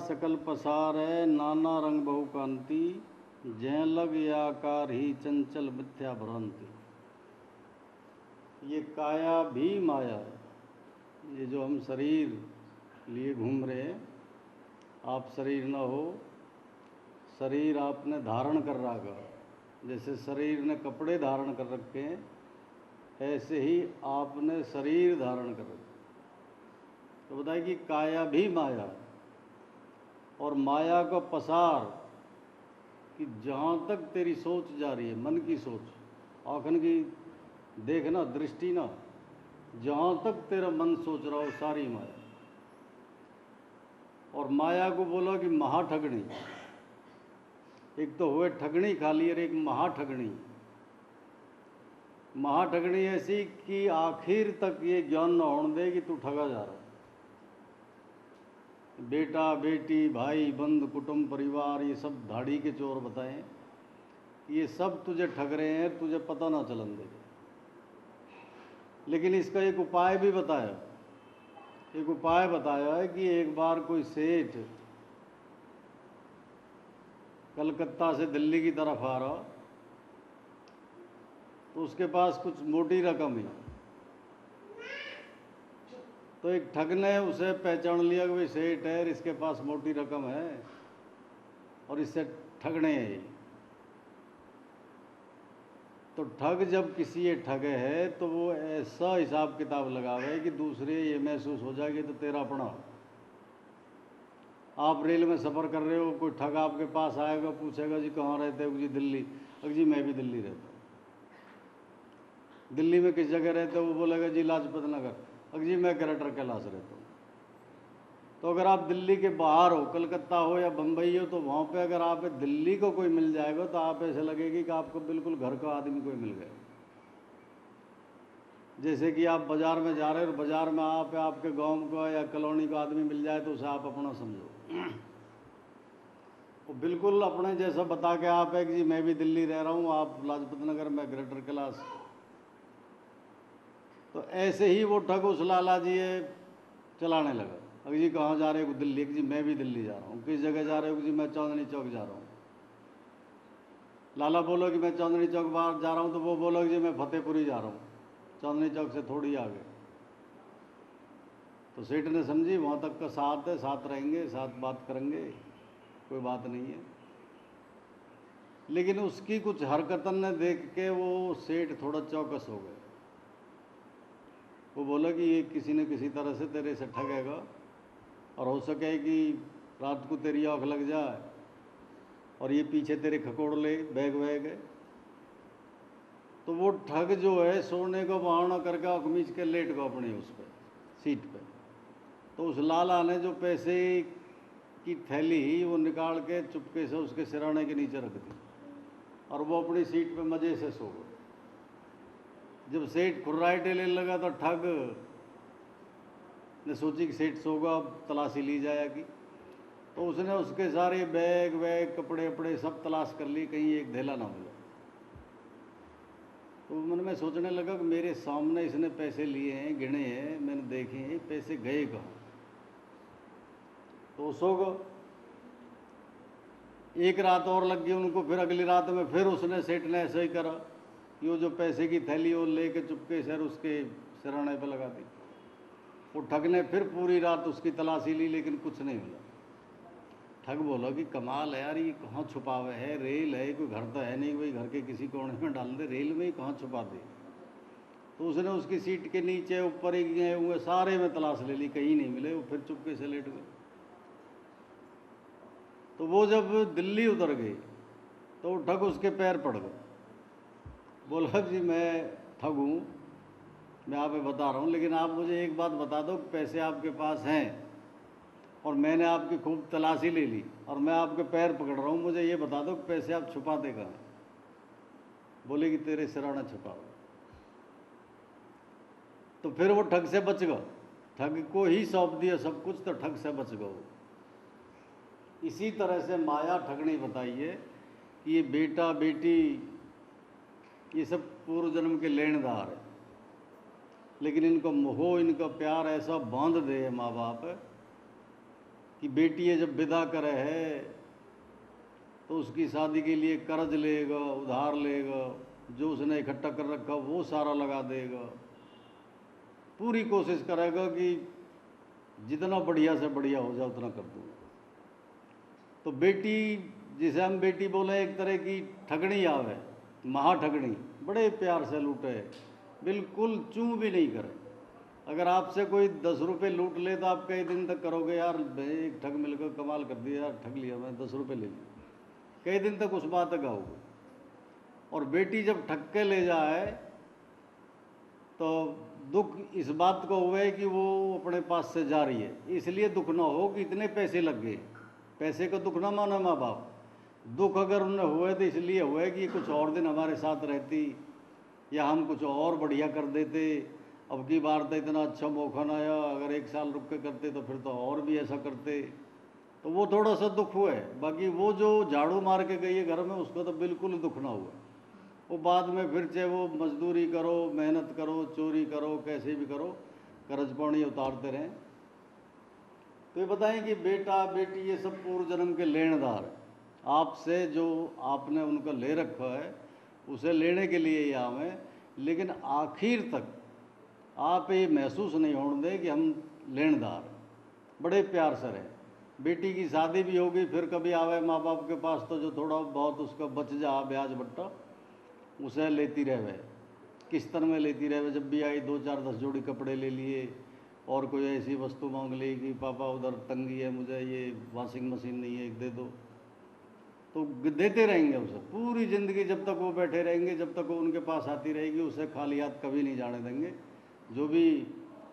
सकल पसार है, नाना रंग बहु कांति, जय लग या आकार ही चंचल मिथ्या भ्रांति। ये काया भी माया है। ये जो हम शरीर लिए घूम रहे हैं, आप शरीर न हो, शरीर आपने धारण कर रखा। जैसे शरीर ने कपड़े धारण कर रखे हैं, ऐसे ही आपने शरीर धारण कर रखा। तो बताइए कि काया भी माया है, और माया का पसार कि जहाँ तक तेरी सोच जा रही है, मन की सोच, आँखन की देखना, दृष्टि ना, जहाँ तक तेरा मन सोच रहा हो सारी माया। और माया को बोला कि महाठगणी। एक तो हुए ठगणी खाली और एक महाठगणी। महाठगणी ऐसी कि आखिर तक ये ज्ञान न होने दे कि तू ठगा जा रहा है। बेटा बेटी भाई बंद कुटुंब परिवार ये सब धाड़ी के चोर बताएं, ये सब तुझे ठग रहे हैं, तुझे पता ना चलन दे। लेकिन इसका एक उपाय भी बताया। एक उपाय बताया है कि एक बार कोई सेठ कलकत्ता से दिल्ली की तरफ आ रहा, तो उसके पास कुछ मोटी रकम है। तो एक ठग ने उसे पहचान लिया कि भाई सेठ है, इसके पास मोटी रकम है और इससे ठगने हैं। तो ठग जब किसी ये ठगे है तो वो ऐसा हिसाब किताब लगावे कि दूसरे ये महसूस हो जाएगी तो तेरा अपना। आप रेल में सफ़र कर रहे हो, कोई ठग आपके पास आएगा, पूछेगा जी कहाँ रहते हो? जी दिल्ली। अगर जी मैं भी दिल्ली रहता हूँ। दिल्ली में किस जगह रहते हो? वो बोलेगा जी लाजपत नगर। अगर जी मैं ग्रेटर कैलाश रहता हूँ। तो अगर आप दिल्ली के बाहर हो, कलकत्ता हो या बम्बई हो, तो वहाँ पे अगर आप दिल्ली को कोई मिल जाएगा तो आप ऐसे लगेगी कि आपको बिल्कुल घर का आदमी कोई मिल गया। जैसे कि आप बाज़ार में जा रहे हो और बाज़ार में आपके गांव का या कॉलोनी का आदमी मिल जाए तो उसे आप अपना समझो। वो बिल्कुल अपने जैसा बता के आप है कि जी मैं भी दिल्ली रह रहा हूँ, आप लाजपत नगर में ग्रेटर कैलाश। तो ऐसे ही वो ठग उस लाला जी चलाने लगा। अगर जी कहाँ जा रहे हो? दिल्ली। जी मैं भी दिल्ली जा रहा हूँ। किस जगह जा रहे हो? जी मैं चांदनी चौक जा रहा हूँ। लाला बोलो कि मैं चांदनी चौक बाहर जा रहा हूँ, तो वो बोलो कि जी मैं फतेहपुरी जा रहा हूँ, चांदनी चौक से थोड़ी आगे। तो सेठ ने समझी वहाँ तक का साथ है, साथ रहेंगे, साथ बात करेंगे, कोई बात नहीं है। लेकिन उसकी कुछ हरकतन ने देख के वो सेठ थोड़ा चौकस हो गए। वो बोला कि ये किसी न किसी तरह से तेरे से ठगेगा, और हो सके कि रात को तेरी आँख लग जाए और ये पीछे तेरे खकोड़ ले बैग वैग है। तो वो ठग जो है सोने को बहाना करके आँख मीच के लेट गया अपनी उस पर सीट पे। तो उस लाला ने जो पैसे की थैली वो निकाल के चुपके से उसके सिराने के नीचे रख दी और वो अपनी सीट पे मज़े से सो गए। जब सेठ खुर्राटे लेने लगा तो ठग ने सोची कि सेठ सोगा, अब तलाशी ली जाएगी। तो उसने उसके सारे बैग वैग कपड़े वपड़े सब तलाश कर ली, कहीं एक धेला ना मिला। तो मन में सोचने लगा कि मेरे सामने इसने पैसे लिए हैं, गिने हैं, मैंने देखे हैं, पैसे गए कहाँ? तो सो गए। एक रात और लग गई उनको। फिर अगली रात में फिर उसने सेठ ने ऐसे ही करा कि वो जो पैसे की थैली वो लेके चुपके से उसके सिराने पे लगा दी। वो ठग ने फिर पूरी रात उसकी तलाशी ली, लेकिन कुछ नहीं मिला। ठग बोला कि कमाल है यार, ये कहाँ छुपावे है? रेल है, कोई घर तो है नहीं, कोई घर के किसी कोने में डाल दे, रेल में ही कहाँ छुपा दे। तो उसने उसकी सीट के नीचे ऊपर ही गए हुए सारे में तलाश ले ली, कहीं नहीं मिले। वो फिर चुपके से लेट गए। तो वो जब दिल्ली उतर गई तो वो ठग उसके पैर पड़ गए। बोला जी मैं ठग हूँ, मैं आप बता रहा हूँ, लेकिन आप मुझे एक बात बता दो, पैसे आपके पास हैं और मैंने आपकी खूब तलाशी ले ली और मैं आपके पैर पकड़ रहा हूँ, मुझे ये बता दो पैसे आप छुपाते कहाँ? बोले कि तेरे सिराना छुपाओ। तो फिर वो ठग से बच गया। ठग को ही सौंप दिया सब कुछ, तो ठग से बच गया। इसी तरह से माया ठगनी बताई है कि ये बेटा बेटी ये सब पूर्व जन्म के लेनदार है, लेकिन इनको मोह, इनका प्यार ऐसा बांध दे माँ बाप कि बेटी ये जब विदा करे है तो उसकी शादी के लिए कर्ज लेगा, उधार लेगा, जो उसने इकट्ठा कर रखा वो सारा लगा देगा, पूरी कोशिश करेगा कि जितना बढ़िया से बढ़िया हो जाए उतना कर दूँगा। तो बेटी, जिसे हम बेटी बोले, एक तरह की ठगनी आवे, महाठगनी, बड़े प्यार से लूटे, बिल्कुल चूं भी नहीं करे। अगर आपसे कोई 10 रुपये लूट ले तो आप कई दिन तक करोगे यार एक ठग मिलकर कमाल कर दिया यार, ठग लिया, मैं 10 रुपये ले लिए, कई दिन तक उस बात का होगा। और बेटी जब ठग के ले जाए तो दुख इस बात को हुए कि वो अपने पास से जा रही है, इसलिए दुख ना हो कि इतने पैसे लग गए। पैसे का दुख ना माना माँ बाप, दुख अगर उन्हें हुए तो इसलिए हुए कि कुछ और दिन हमारे साथ रहती या हम कुछ और बढ़िया कर देते। अब की बार तो इतना अच्छा मौका ना आया, अगर 1 साल रुक के करते तो फिर तो और भी ऐसा करते। तो वो थोड़ा सा दुख हुआ है। बाकी वो जो झाड़ू मार के गई है घर में, उसको तो बिल्कुल दुख ना हुआ। वो बाद में फिर चाहे वो मजदूरी करो, मेहनत करो, चोरी करो, कैसे भी करो, कर्ज पानी उतारते रहें। तो ये बताएं कि बेटा बेटी ये सब पूर्व जन्म के लेनदार है। आपसे जो आपने उनका ले रखा है उसे लेने के लिए ही आए हैं, लेकिन आखिर तक आप ये महसूस नहीं होने दें कि हम लेनदार हैं। बड़े प्यार से रहें। बेटी की शादी भी होगी, फिर कभी आवे माँ बाप के पास तो जो थोड़ा बहुत उसका बच जा ब्याज बट्टा, उसे लेती रहे, किस्तर में लेती रहे। जब भी आई 2-4-10 जोड़ी कपड़े ले लिए, और कोई ऐसी वस्तु मांग ली कि पापा उधर तंगी है, मुझे ये वॉशिंग मशीन नहीं है, एक दे दो, तो देते रहेंगे उसे पूरी ज़िंदगी। जब तक वो बैठे रहेंगे, जब तक वो उनके पास आती रहेगी, उसे खाली हाथ कभी नहीं जाने देंगे। जो भी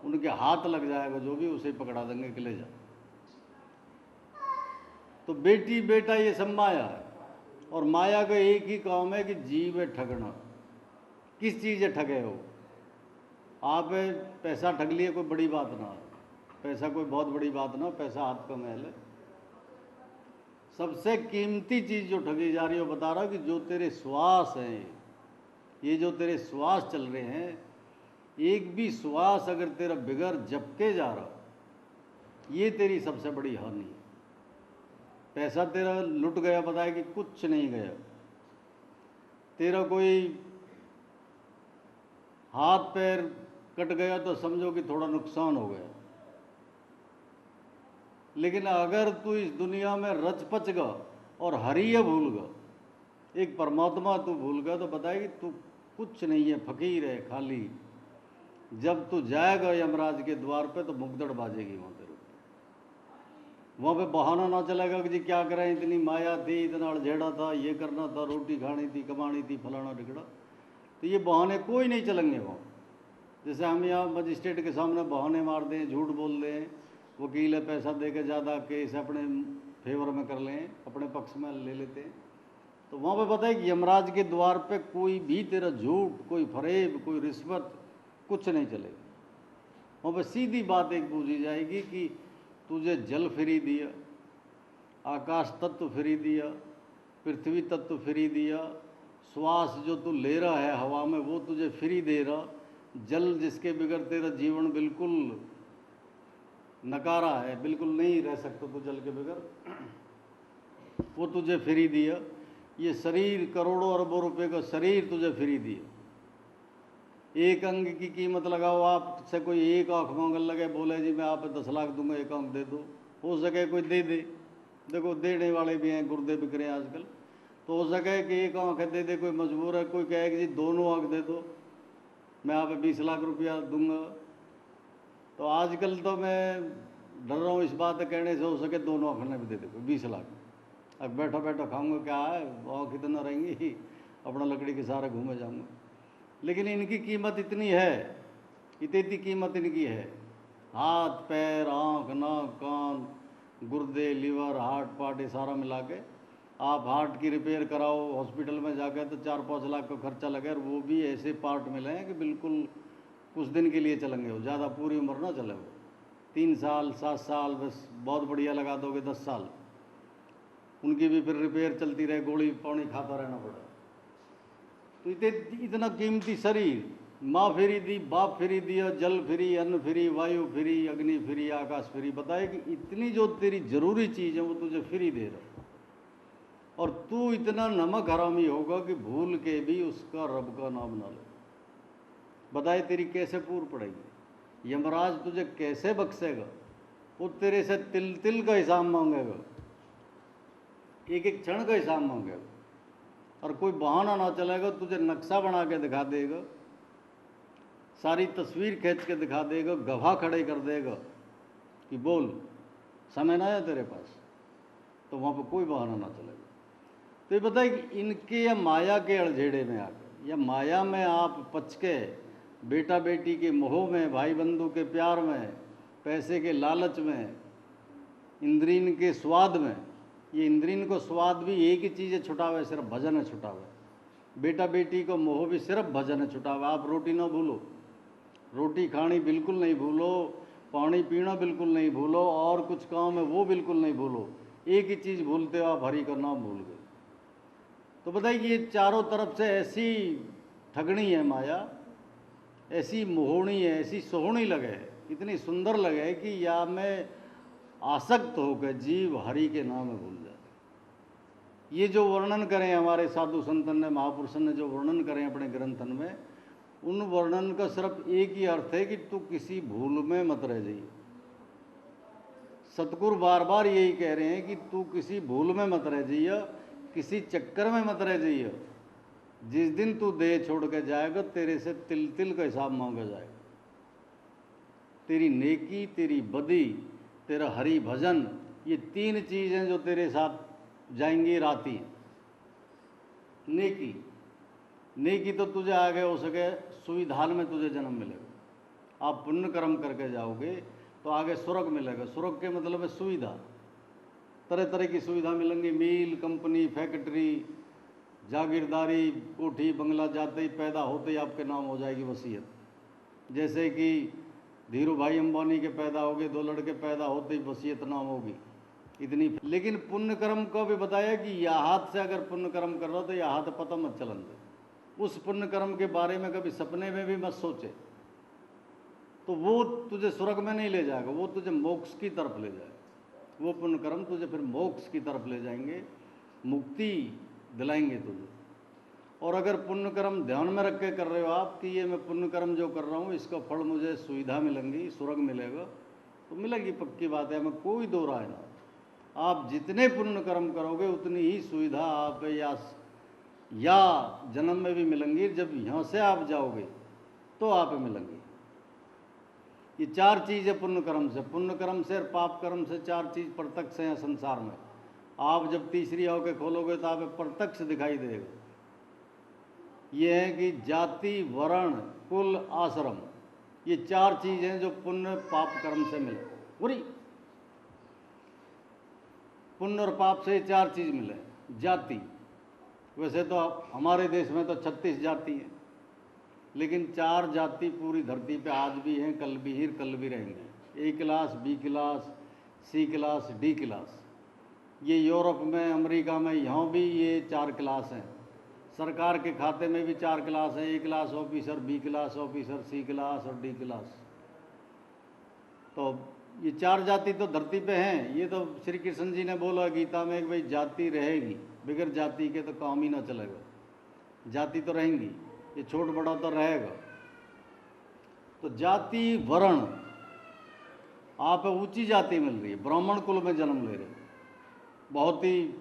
उनके हाथ लग जाएगा, जो भी, उसे पकड़ा देंगे कि ले जा। तो बेटी बेटा ये सब माया है, और माया का एक ही काम है कि जीव है ठगना। किस चीज़ है ठगे हो आप? पैसा ठग लिए, कोई बड़ी बात ना है, पैसा कोई बहुत बड़ी बात ना, पैसा हाथ का मैल है। सबसे कीमती चीज़ जो ठगी जा रही है, बता रहा कि जो तेरे श्वास हैं, ये जो तेरे श्वास चल रहे हैं, एक भी श्वास अगर तेरा बिगड़ झपके जा रहा, ये तेरी सबसे बड़ी हानि है। पैसा तेरा लुट गया, बताए कि कुछ नहीं गया। तेरा कोई हाथ पैर कट गया तो समझो कि थोड़ा नुकसान हो गया, लेकिन अगर तू इस दुनिया में रच पच गा और हरिय भूल गा, एक परमात्मा तू भूल गया, तो बताए कि तू कुछ नहीं है, फकीर है खाली। जब तू जाएगा यमराज के द्वार पे तो मुगदड़ बाजेगी वहाँ तेरे ऊपर। वहाँ पे बहाना ना चलेगा कि जी क्या करें, इतनी माया थी, इतना अड़झेड़ा था, ये करना था, रोटी खानी थी, कमानी थी, फलाना टिकड़ा। तो ये बहाने कोई नहीं चलेंगे वहाँ। जैसे हम यहाँ मजिस्ट्रेट के सामने बहाने मार दें, झूठ बोल दें, वकील है पैसा दे के ज़्यादा केस अपने फेवर में कर लें, अपने पक्ष में ले लेते हैं। तो वहाँ पे पता है कि यमराज के द्वार पे कोई भी तेरा झूठ, कोई फरेब, कोई रिश्वत, कुछ नहीं चलेगा। वहाँ पे सीधी बात एक पूछी जाएगी कि तुझे जल फ्री दिया, आकाश तत्व फ्री दिया, पृथ्वी तत्व फ्री दिया, श्वास जो तू ले रहा है हवा में वो तुझे फ्री दे रहा, जल जिसके बगैर तेरा जीवन बिल्कुल नकारा है, बिल्कुल नहीं रह सकता तू जल के बगैर, वो तुझे फ्री दिया। ये शरीर, करोड़ों अरबों रुपए का शरीर तुझे फ्री दिया। एक अंग की कीमत लगाओ, आपसे कोई एक आँख मांगने लगे, बोले जी मैं आप 10 लाख दूंगा, एक आँख दे दो, हो सके कोई दे दे। देखो देने वाले भी हैं, गुर्दे बिक रहे हैं आजकल। तो हो सके कि एक आँख दे दे, कोई मजबूर है, कोई कहे कि जी दोनों आँख दे दो, मैं आप 20 लाख रुपया दूंगा। तो आजकल तो मैं डर रहा हूँ इस बात कहने से, हो सके दोनों आँखें भी दे दे 20 लाख। अब बैठा बैठा खाऊंगा क्या है, आँख कितना रहेंगी, अपना लकड़ी के सहारे घूमे जाऊँगा। लेकिन इनकी कीमत इतनी है, इतनी कीमत इनकी है। हाथ पैर, आँख, नाक, कान, गुर्दे, लीवर, हार्ट पार्ट, ये सारा मिला के आप हार्ट की रिपेयर कराओ हॉस्पिटल में जाकर तो 4-5 लाख का खर्चा लगे, और वो भी ऐसे पार्ट मिले हैं कि बिल्कुल कुछ दिन के लिए चलेंगे, वो ज़्यादा पूरी उम्र ना चले। वो 3 साल 7 साल बस बहुत बढ़िया लगा दोगे, 10 साल उनकी भी फिर रिपेयर चलती रहे, गोली पानी खाता रहना पड़ा। तो इतना कीमती शरीर माँ फ्री दी, बाप फ्री दिया, जल फ्री, अन्न फ्री, वायु फ्री, अग्नि फ्री, आकाश फ्री। बताए कि इतनी जो तेरी जरूरी चीज़ है वो तुझे फ्री दे रहा है, और तू इतना नमक हरामी होगा कि भूल के भी उसका रब का नाम ना ले। बताए तेरी कैसे पूर पड़ेगी? यमराज तुझे कैसे बख्शेगा? वो तेरे से तिल तिल का हिसाब मांगेगा, एक एक क्षण का हिसाब मांगेगा, और कोई बहाना ना चलेगा, तुझे नक्शा बना के दिखा देगा, सारी तस्वीर खींच के दिखा देगा, गवाह खड़े कर देगा कि बोल, समय ना है तेरे पास, तो वहाँ पर कोई बहाना ना चलेगा। तो ये बताए कि इनके या माया के अड़झेड़े में आकर, या माया में आप पच के, बेटा बेटी के मोह में, भाई बंधु के प्यार में, पैसे के लालच में, इंद्रियन के स्वाद में, ये इंद्रियन को स्वाद भी एक ही चीज़ है छुटावे, सिर्फ भजन है छुटावे। बेटा बेटी को मोह भी सिर्फ भजन है छुटावे। आप रोटी ना भूलो, रोटी खानी बिल्कुल नहीं भूलो, पानी पीना बिल्कुल नहीं भूलो, और कुछ काम है वो बिल्कुल नहीं भूलो, एक ही चीज़ भूलते हो, आप हरि का नाम भूल गए। तो बताइए ये चारों तरफ से ऐसी ठगनी है माया, ऐसी मोहनी है, ऐसी सोहनी लगे, इतनी सुंदर लगे कि या में आसक्त होकर जीव हरि के नाम में भूल जाए। ये जो वर्णन करें हमारे साधु संतन ने, महापुरुषन ने जो वर्णन करें अपने ग्रंथन में, उन वर्णन का सिर्फ एक ही अर्थ है कि तू किसी भूल में मत रह जाइए। सतगुरु बार बार यही कह रहे हैं कि तू किसी भूल में मत रह जाइए, किसी चक्कर में मत रह जाइए। जिस दिन तू देह छोड़ के जाएगा, तेरे से तिल तिल का हिसाब मांगा जाएगा। तेरी नेकी, तेरी बदी, तेरा हरि भजन, ये तीन चीज़ें जो तेरे साथ जाएंगी राती। नेकी, नेकी तो तुझे आगे हो सके सुविधान में तुझे जन्म मिलेगा। आप पुण्य कर्म करके जाओगे तो आगे स्वर्ग मिलेगा। स्वर्ग के मतलब है सुविधा, तरह तरह की सुविधा मिलेंगी, मिल, कंपनी, फैक्ट्री, जागीरदारी, कोठी, बंगला, जाते ही पैदा होते ही आपके नाम हो जाएगी वसीयत। जैसे कि धीरू भाई अंबानी के पैदा हो गए, 2 लड़के पैदा होते ही वसीयत नाम होगी इतनी। लेकिन पुण्य कर्म को भी बताया कि यह हाथ से अगर पुण्य कर्म कर रहा हो तो यह हाथ पता मत चलन दे। उस पुण्य कर्म के बारे में कभी सपने में भी मत सोचे, तो वो तुझे स्वर्ग में नहीं ले जाएगा, वो तुझे मोक्ष की तरफ ले जाएगा। वो पुण्य कर्म तुझे फिर मोक्ष की तरफ ले जाएंगे, मुक्ति दिलाएंगे तुझे। और अगर पुण्य कर्म ध्यान में रख के कर रहे हो आप कि ये मैं पुण्य कर्म जो कर रहा हूँ इसका फल मुझे सुविधा मिलेंगी, स्वर्ग मिलेगा, तो मिलेगी, पक्की बात है, हमें कोई दो राय ना। आप जितने पुण्य कर्म करोगे उतनी ही सुविधा आप या जन्म में भी मिलेंगी, जब यहाँ से आप जाओगे तो आप मिलेंगी। ये 4 चीज़ें पुण्य कर्म से, पुण्य कर्म से और पाप कर्म से 4 चीज़ प्रत्यक्ष हैं संसार में। आप जब तीसरी आँख के खोलोगे तो आप प्रत्यक्ष दिखाई देगा। ये है कि जाति, वर्ण, कुल, आश्रम, ये 4 चीज़ें जो पुण्य पाप कर्म से मिले। पूरी पुण्य और पाप से 4 चीज़ मिले। जाति, वैसे तो हमारे देश में तो 36 जाति हैं, लेकिन 4 जाति पूरी धरती पे आज भी हैं, कल भी रहेंगे। A class, B class, C class, D class. ये यूरोप में, अमेरिका में, यहाँ भी ये 4 क्लास हैं। सरकार के खाते में भी 4 क्लास हैं, A class officer, B class officer, C class और D क्लास। तो ये 4 जाति तो धरती पे हैं। ये तो श्री कृष्ण जी ने बोला गीता में कि भाई जाति रहेगी, बगैर जाति के तो काम ही ना चलेगा। जाति तो रहेंगी, ये छोट बड़ा तो रहेगा। तो जाति, वर्ण, आप ऊंची जाति मिल रही है, ब्राह्मण कुल में जन्म ले रहे हो, बहुत ही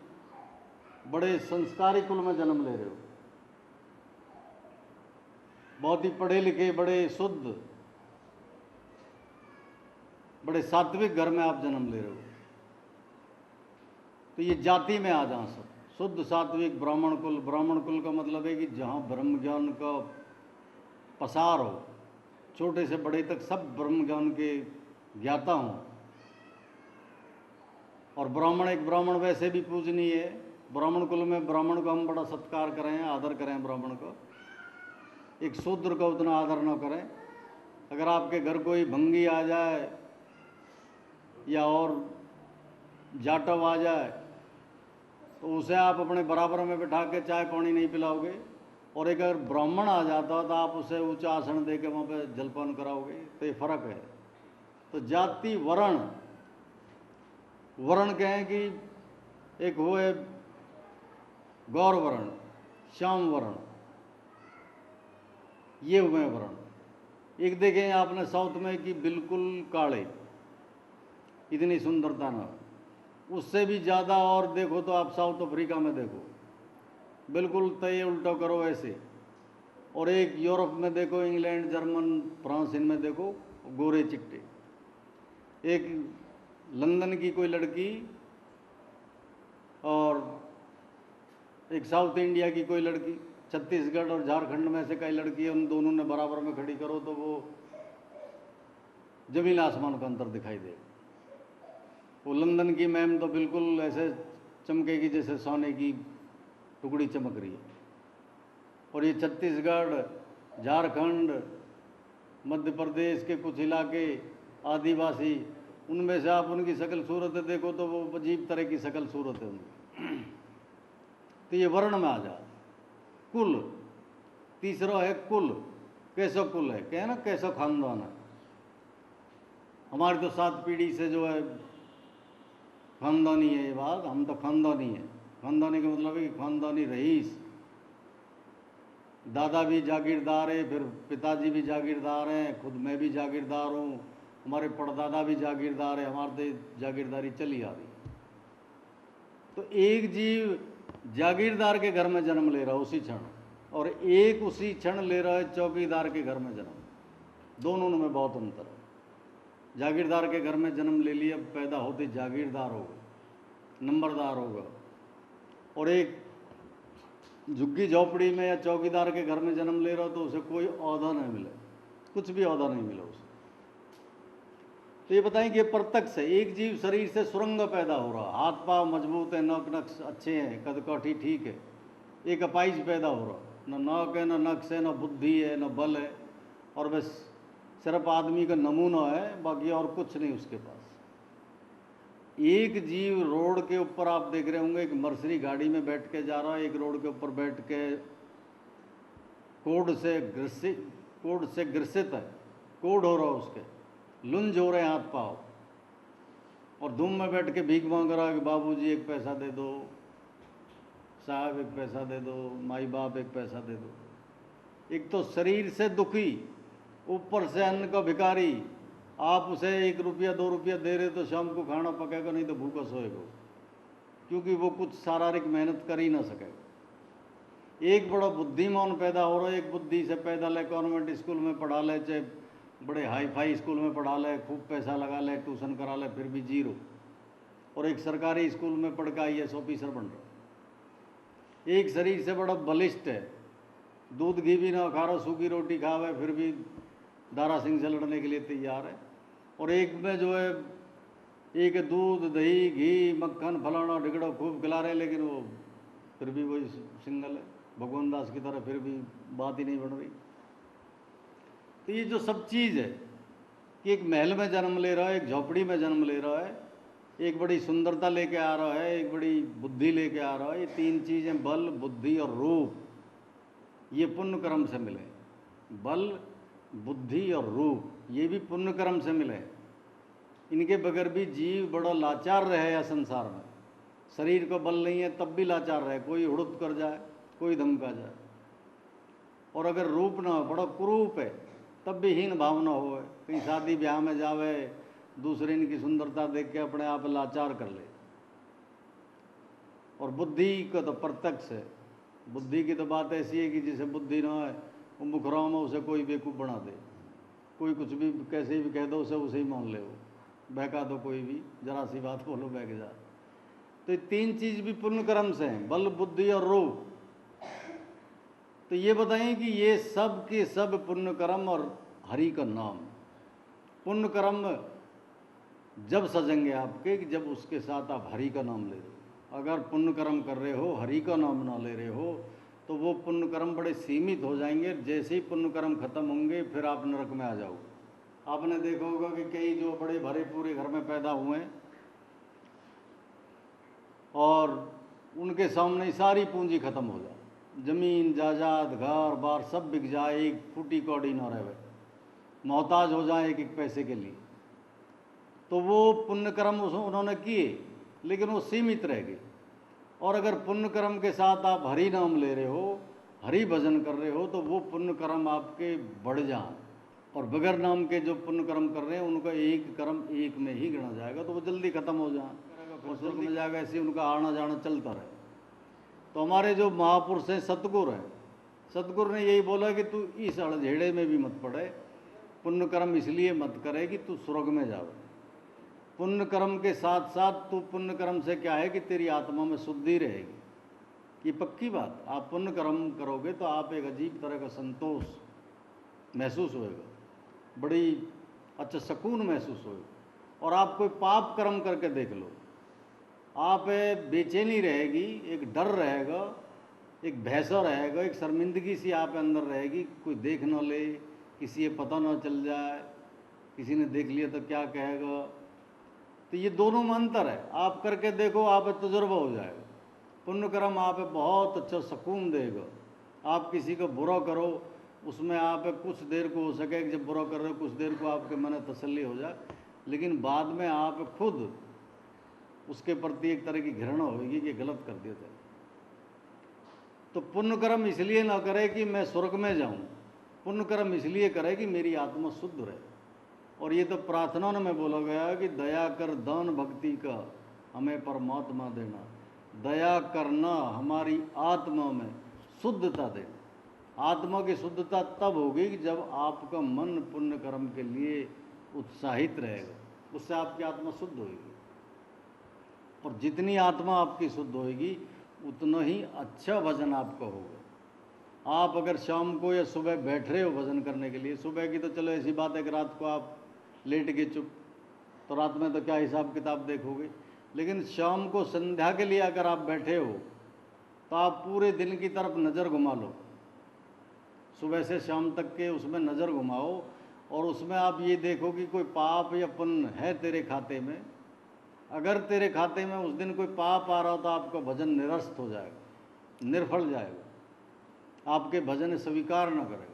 बड़े संस्कारी कुल में जन्म ले रहे हो, बहुत ही पढ़े लिखे, बड़े शुद्ध, बड़े सात्विक घर में आप जन्म ले रहे हो। तो ये जाति में आ जाओ सब, शुद्ध सात्विक ब्राह्मण कुल। ब्राह्मण कुल का मतलब है कि जहाँ ब्रह्म ज्ञान का पसार हो, छोटे से बड़े तक सब ब्रह्म ज्ञान के ज्ञाता हों। और ब्राह्मण, एक ब्राह्मण वैसे भी पूजनीय है। ब्राह्मण कुल में ब्राह्मण को हम बड़ा सत्कार करें, आदर करें ब्राह्मण को। एक शूद्र का उतना आदर न करें। अगर आपके घर कोई भंगी आ जाए या और जाटव आ जाए तो उसे आप अपने बराबर में बिठा के चाय पानी नहीं पिलाओगे, और एक अगर ब्राह्मण आ जाता तो आप उसे ऊंचा आसन दे के वहाँ पे जलपान कराओगे, तो ये फर्क है। तो जाति वर्ण, वर्ण कहें कि एक वो है गौर वर्ण, श्याम वर्ण, ये हुए वर्ण। एक देखें आपने साउथ में कि बिल्कुल काले, इतनी सुंदरता ना, उससे भी ज़्यादा और देखो तो आप साउथ अफ्रीका में देखो, बिल्कुल तय उल्टा करो ऐसे। और एक यूरोप में देखो, इंग्लैंड, जर्मन, फ्रांस, इनमें देखो गोरे चिट्टे। एक लंदन की कोई लड़की और एक साउथ इंडिया की कोई लड़की, छत्तीसगढ़ और झारखंड में से कई लड़की है, उन दोनों ने बराबर में खड़ी करो तो वो जमीन आसमान का अंतर दिखाई देगा। वो लंदन की मैम तो बिल्कुल ऐसे चमकेगी जैसे सोने की टुकड़ी चमक रही है। और ये छत्तीसगढ़, झारखंड, मध्य प्रदेश के कुछ इलाके आदिवासी, उनमें से आप उनकी शक्ल सूरत देखो तो वो अजीब तरह की शक्ल सूरत है उनकी। तो ये वर्ण में आ जा। कुल, तीसरा है कुल, कैसो कुल है, कहे ना कैसो खानदान है। हमारी तो 7 पीढ़ी से जो है खानदानी है ये बात, हम तो खानदानी है। खानदानी का मतलब है कि खानदानी रईस, दादा भी जागीरदार है, फिर पिताजी भी जागीरदार हैं, खुद मैं भी जागीरदार हूँ, हमारे परदादा भी जागीरदार है, हमारे तो जागीरदारी चली आ रही। तो एक जीव जागीरदार के घर में जन्म ले रहा है उसी क्षण, और एक उसी क्षण ले रहा है चौकीदार के घर में जन्म। दोनों में बहुत अंतर है। जागीरदार के घर में जन्म ले लिया, पैदा होते जागीरदार होगा, नंबरदार होगा। और एक झुग्गी झोपड़ी में या चौकीदार के घर में जन्म ले रहा हो तो उसे कोई ओहदा नहीं मिले, कुछ भी ओहदा नहीं मिला उसे। तो ये बताएं कि ये प्रत्यक्ष है। एक जीव शरीर से सुरंग पैदा हो रहा, हाथ पाँव मजबूत है, नौक नक्श अच्छे हैं, कदकाठी ठीक है। एक अपाइज पैदा हो रहा, न नौक है, न नक्श है, न बुद्धि है, न बल है, और बस सिर्फ आदमी का नमूना है, बाकी और कुछ नहीं उसके पास। एक जीव रोड के ऊपर आप देख रहे होंगे, एक मर्सरी गाड़ी में बैठ के जा रहा है, एक रोड के ऊपर बैठ के कोड से ग्रसित है, कोड हो रहा है उसके, लुंज हो रहे हैं हाथ पाँव, और धूम में बैठ के भीख मांग रहा है कि बाबूजी एक पैसा दे दो, साहब एक पैसा दे दो, माई बाप एक पैसा दे दो। एक तो शरीर से दुखी, ऊपर से अन्न का भिखारी। आप उसे 1 रुपया 2 रुपया दे रहे तो शाम को खाना पकेगा, नहीं तो भूखा सोएगा, क्योंकि वो कुछ शारीरिक मेहनत कर ही ना सकेगा। एक बड़ा बुद्धिमान पैदा हो रहा है, एक बुद्धि से पैदा ले, कॉन्वेंट स्कूल में पढ़ा ले, चाहे बड़े हाई फाई स्कूल में पढ़ा ले, खूब पैसा लगा ले, ट्यूशन करा ले, फिर भी जीरो। और एक सरकारी स्कूल में पढ़ के IAS ऑफिसर बन रहा। एक शरीर से बड़ा बलिष्ठ है, दूध घी भी ना खा रहा, सूखी रोटी खावे, फिर भी दारा सिंह से लड़ने के लिए तैयार है। और एक में जो है, एक दूध दही घी मक्खन फलाना ढिगड़ा खूब खिला रहे, लेकिन वो फिर भी वही सिंगल है, भगवान दास की तरह, फिर भी बात ही नहीं बन रही। तो ये जो सब चीज़ है कि एक महल में जन्म ले रहा है, एक झोपड़ी में जन्म ले रहा है, एक बड़ी सुंदरता लेके आ रहा है, एक बड़ी बुद्धि लेके आ रहा है। ये 3 चीज़ें, बल, बुद्धि और रूप, ये पुण्य कर्म से मिले। बल, बुद्धि और रूप, ये भी पुण्य कर्म से मिले। इनके बगैर भी जीव बड़ा लाचार रहे या संसार में। शरीर को बल नहीं है तब भी लाचार रहे, कोई हुड़ुत कर जाए, कोई धमका जाए। और अगर रूप ना हो, बड़ा कुरूप है, तब भी हीन भावना हो, कहीं शादी ब्याह में जावे, दूसरे इनकी सुंदरता देख के अपने आप लाचार कर ले। और बुद्धि का तो प्रत्यक्ष है। बुद्धि की तो बात ऐसी है कि जिसे बुद्धि ना है वो मुखराम में उसे कोई बेवकूफ़ बना दे, कोई कुछ भी कैसे भी कह दो उसे ही मान ले, वो बहका दो, कोई भी जरा सी बात बोलो बहक जा। तो ये 3 चीज़ भी पुण्य कर्म से हैं, बल, बुद्धि और रूप। तो ये बताएं कि ये सब के सब पुण्य कर्म और हरि का नाम। पुण्य कर्म जब सजेंगे आपके कि जब उसके साथ आप हरि का नाम ले रहे हो। अगर पुण्य कर्म कर रहे हो, हरि का नाम ना ले रहे हो, तो वो पुण्य कर्म बड़े सीमित हो जाएंगे। जैसे ही पुण्य कर्म खत्म होंगे फिर आप नरक में आ जाओगे। आपने देखा होगा कि कई जो बड़े भरे पूरे घर में पैदा हुए हैं और उनके सामने सारी पूंजी खत्म हो जाए, जमीन जायदाद घर बार सब बिक जाए, एक फूटी कौड़ी न रहे, मोहताज हो जाए एक एक पैसे के लिए, तो वो पुण्य कर्म उन्होंने किए, लेकिन वो सीमित रह गए। और अगर पुण्य कर्म के साथ आप हरि नाम ले रहे हो, हरि भजन कर रहे हो, तो वो पुण्य कर्म आपके बढ़ जाएं। और बगैर नाम के जो पुण्य कर्म कर रहे हैं उनका एक कर्म एक में ही गिना जाएगा, तो वो जल्दी खत्म हो जाए और स्वर्ग में जाएगा, ऐसे उनका आना जाना चलता रहे। तो हमारे जो महापुरुष हैं, सतगुरु हैं, सतगुरु ने यही बोला कि तू इस अड़झेड़े में भी मत पड़े, पुण्य कर्म इसलिए मत करे कि तू स्वर्ग में जाओ। पुण्य कर्म के साथ साथ तू पुण्य कर्म से क्या है कि तेरी आत्मा में शुद्धि रहेगी, ये पक्की बात। आप पुण्य कर्म करोगे तो आप एक अजीब तरह का संतोष महसूस होएगा, बड़ी अच्छा सुकून महसूस होएगा। और आप कोई पाप कर्म करके देख लो, आप बेचैनी रहेगी, एक डर रहेगा, एक भैंसा रहेगा, एक शर्मिंदगी सी आप अंदर रहेगी, कोई देख न ले, किसी ये पता न चल जाए, किसी ने देख लिया तो क्या कहेगा। तो ये दोनों में अंतर है, आप करके देखो, आप तजुर्बा हो जाएगा। पुण्य कर्म आप बहुत अच्छा सुकून देगा। आप किसी को बुरा करो, उसमें आप कुछ देर को हो सके कि जब बुरा कर रहे हो कुछ देर को आपके मन में तसल्ली हो जाए, लेकिन बाद में आप खुद उसके प्रति एक तरह की घृणा होगी कि गलत कर दिया था। तो पुण्य कर्म इसलिए ना करे कि मैं स्वर्ग में जाऊं, पुण्य कर्म इसलिए करे कि मेरी आत्मा शुद्ध रहे। और ये तो प्रार्थना में बोला गया कि दया कर दान भक्ति का हमें परमात्मा देना। दया करना हमारी आत्मा में शुद्धता देना। आत्मा की शुद्धता तब होगी कि जब आपका मन पुण्य कर्म के लिए उत्साहित रहेगा, उससे आपकी आत्मा शुद्ध होगी। और जितनी आत्मा आपकी शुद्ध होगी उतना ही अच्छा भजन आपका होगा। आप अगर शाम को या सुबह बैठ रहे हो भजन करने के लिए, सुबह की तो चलो ऐसी बात है कि रात को आप लेट गए चुप, तो रात में तो क्या हिसाब किताब देखोगे, लेकिन शाम को संध्या के लिए अगर आप बैठे हो तो आप पूरे दिन की तरफ नज़र घुमा लो, सुबह से शाम तक के उसमें नज़र घुमाओ, और उसमें आप ये देखो कि कोई पाप या पुण्य है तेरे खाते में। अगर तेरे खाते में उस दिन कोई पाप आ रहा हो तो आपका भजन निरस्त हो जाएगा, निर्फल जाएगा, आपके भजन स्वीकार न करेगा।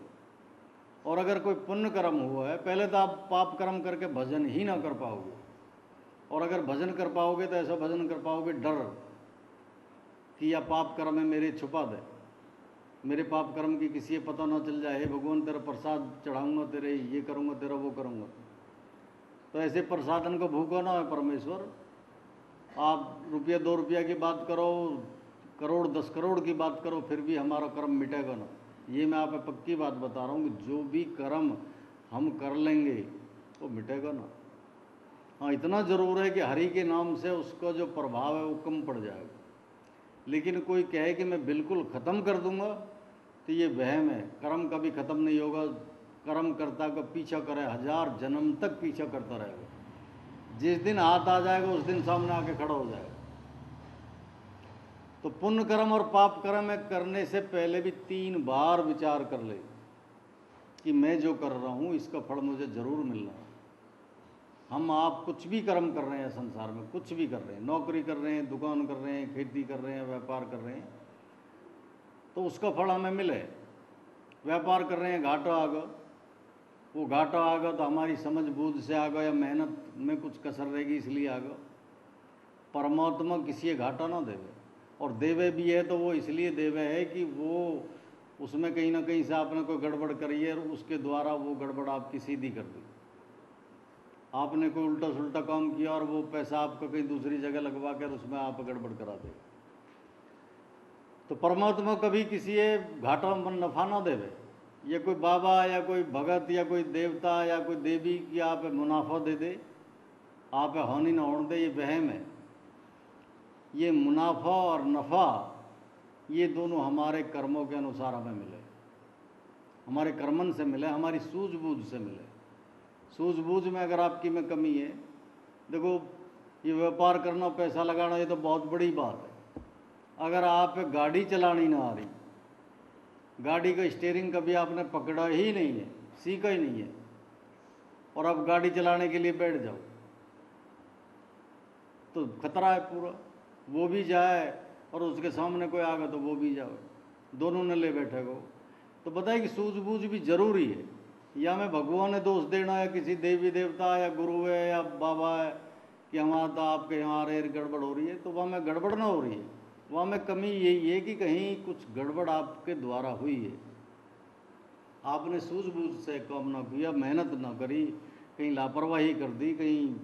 और अगर कोई पुण्य कर्म हुआ है, पहले तो आप पाप कर्म करके भजन ही ना कर पाओगे, और अगर भजन कर पाओगे तो ऐसा भजन कर पाओगे डर कि या पाप कर्म है मेरे छुपा दे, मेरे पाप कर्म की किसी को पता ना चल जाए, हे भगवान तेरा प्रसाद चढ़ाऊंगा, तेरे ये करूँगा, तेरा वो करूँगा। तो ऐसे प्रसादन को भूखो ना है परमेश्वर। आप रुपया 2 रुपया की बात करो, करोड़ 10 करोड़ की बात करो, फिर भी हमारा कर्म मिटेगा ना। ये मैं आप पक्की बात बता रहा हूँ कि जो भी कर्म हम कर लेंगे वो मिटेगा ना। हाँ, इतना ज़रूर है कि हरि के नाम से उसका जो प्रभाव है वो कम पड़ जाएगा। लेकिन कोई कहे कि मैं बिल्कुल ख़त्म कर दूंगा, तो ये वहम है। कर्म कभी ख़त्म नहीं होगा। कर्म करता का पीछा करे, 1000 जन्म तक पीछा करता रहेगा। जिस दिन हाथ आ जाएगा उस दिन सामने आके खड़ा हो जाएगा। तो पुण्य कर्म और पाप कर्म करने से पहले भी 3 बार विचार कर ले कि मैं जो कर रहा हूँ इसका फल मुझे ज़रूर मिलना है। हम आप कुछ भी कर्म कर रहे हैं संसार में, कुछ भी कर रहे हैं, नौकरी कर रहे हैं, दुकान कर रहे हैं, खेती कर रहे हैं, व्यापार कर रहे हैं, तो उसका फल हमें मिले। व्यापार कर रहे हैं, घाटा आ गया, वो घाटा आ गया तो हमारी समझ बूझ से आ गया या मेहनत में कुछ कसर रहेगी इसलिए आ गया। परमात्मा किसी घाटा ना देवे, और देवे भी है तो वो इसलिए देवे है कि वो उसमें कहीं ना कहीं से आपने कोई गड़बड़ करी है और उसके द्वारा वो गड़बड़ आपकी सीधी कर दी। आपने कोई उल्टा सुल्टा काम किया और वो पैसा आपको कहीं दूसरी जगह लगवा कर उसमें आप गड़बड़ करा दे। तो परमात्मा कभी किसी घाटा में नफा ना देवे। ये कोई बाबा या कोई भगत या कोई देवता या कोई देवी की आप मुनाफा दे दे, आप हानि ना होने दे, ये वहम है। ये मुनाफा और नफ़ा ये दोनों हमारे कर्मों के अनुसार हमें मिले, हमारे कर्मन से मिले, हमारी सूझबूझ से मिले। सूझबूझ में अगर आपकी में कमी है, देखो ये व्यापार करना, पैसा लगाना, ये तो बहुत बड़ी बात है। अगर आप गाड़ी चलानी ना आ रही, गाड़ी का स्टीयरिंग कभी आपने पकड़ा ही नहीं है, सीखा ही नहीं है, और आप गाड़ी चलाने के लिए बैठ जाओ तो खतरा है पूरा। वो भी जाए और उसके सामने कोई आ गया तो वो भी जाए। दोनों ने ले बैठे को। तो बताए कि सूझबूझ भी जरूरी है। या मैं भगवान ने दोष देना है किसी देवी देवता या गुरु है या बाबा है कि हमारा तो आपके यहाँ रेर गड़बड़ हो रही है, तो वहाँ में गड़बड़ ना हो रही है, वहाँ में कमी यही है कि कहीं कुछ गड़बड़ आपके द्वारा हुई है, आपने सूझबूझ से काम ना किया, मेहनत ना करी, कहीं लापरवाही कर दी, कहीं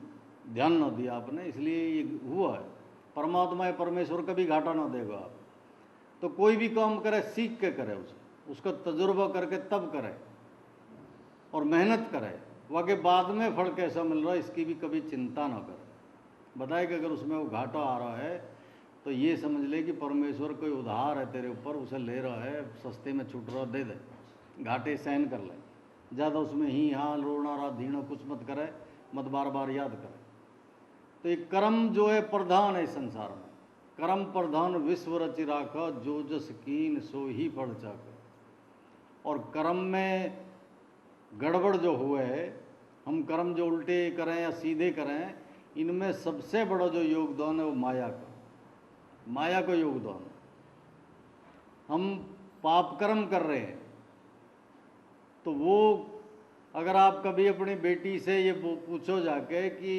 ध्यान ना दिया आपने, इसलिए ये हुआ है। परमात्मा या परमेश्वर कभी घाटा ना देगा आप। तो कोई भी काम करे सीख के करे, उसका तजुर्बा करके तब करे और मेहनत करे, वाकई बाद में फल कैसा मिल रहा है इसकी भी कभी चिंता ना करे। बताए कि अगर उसमें वो घाटा आ रहा है तो ये समझ ले कि परमेश्वर कोई उधार है तेरे ऊपर, उसे ले रहा है, सस्ते में छूट रहा, दे दे, घाटे सहन कर ले, ज़्यादा उसमें ही हाँ रोना रहा धीना कुछ मत करे, मत बार बार याद करे। तो ये कर्म जो है प्रधान है इस संसार में, कर्म प्रधान विश्व रचि राखा, जो जस कीन सो ही फल चाका। और कर्म में गड़बड़ जो हुए है, हम कर्म जो उल्टे करें या सीधे करें, इनमें सबसे बड़ा जो योगदान है वो माया का, माया का योगदान। हम पाप कर्म कर रहे हैं तो वो अगर आप कभी अपनी बेटी से ये पूछो जाके कि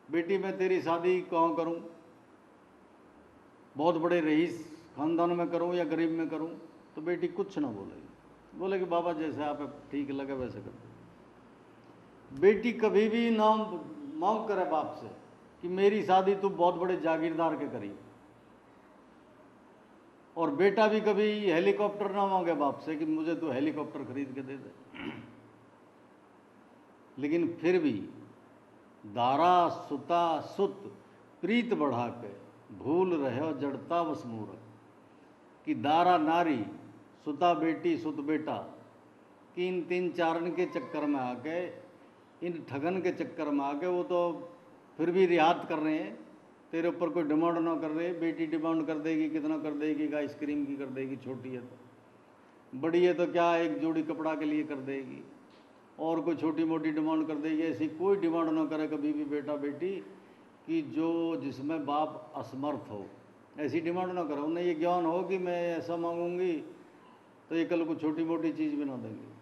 बेटी मैं तेरी शादी कहाँ करूं, बहुत बड़े रईस खानदान में करूं या गरीब में करूं, तो बेटी कुछ ना बोलेगी, बोलेगी बाबा जैसे आप ठीक लगे वैसे कर दो। बेटी कभी भी ना मांग करे बाप से कि मेरी शादी तू बहुत बड़े जागीरदार के करी, और बेटा भी कभी हेलीकॉप्टर ना मांगे बाप से कि मुझे तो हेलीकॉप्टर खरीद के दे दे। लेकिन फिर भी दारा सुता सुत प्रीत बढ़ा के भूल रहे जड़ता बस मूरख, कि दारा नारी, सुता बेटी, सुत बेटा, कि इन तीन चारण के चक्कर में आके, इन ठगन के चक्कर में आके वो तो फिर भी रियात कर रहे हैं, तेरे ऊपर कोई डिमांड ना कर रहे। बेटी डिमांड कर देगी, कितना कर देगी, आइसक्रीम की कर देगी, छोटी है तो, बड़ी है तो क्या एक जोड़ी कपड़ा के लिए कर देगी, और कोई छोटी मोटी डिमांड कर देगी। ऐसी कोई डिमांड ना करे कभी भी बेटा बेटी कि जो जिसमें बाप असमर्थ हो, ऐसी डिमांड ना करे। उन्हें ये ज्ञान हो कि मैं ऐसा मांगूंगी तो ये कल को छोटी मोटी चीज़ भी ना देंगे।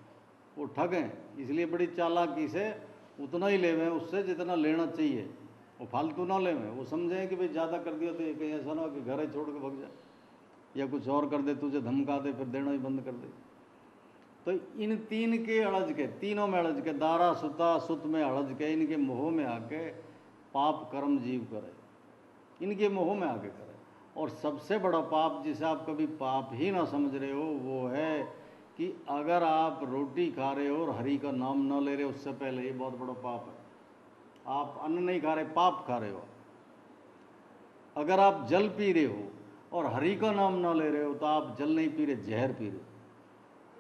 वो ठग हैं, इसलिए बड़ी चालाकी से उतना ही लेवें उससे जितना लेना चाहिए, वो फालतू ना लेवें। वो समझें कि भाई ज़्यादा कर दिया तो ये कहीं ऐसा ना हो कि घर ही छोड़ के भग जाए या कुछ और कर दे, तुझे धमका दे, फिर देना ही बंद कर दे। तो इन तीन के अड़ज के, तीनों में अड़ज के, दारा सुता सुत में अड़ज के, इनके मोह में आके पाप कर्म जीव करे, इनके मोह में आके करे। और सबसे बड़ा पाप जिसे आप कभी पाप ही ना समझ रहे हो वो है कि अगर आप रोटी खा रहे हो और हरि का नाम ना ले रहे हो, उससे पहले ये बहुत बड़ा पाप है। आप अन्न नहीं खा रहे, पाप खा रहे हो। अगर आप जल पी रहे हो और हरि का नाम ना ले रहे हो तो आप जल नहीं पी रहे, जहर पी रहे हो।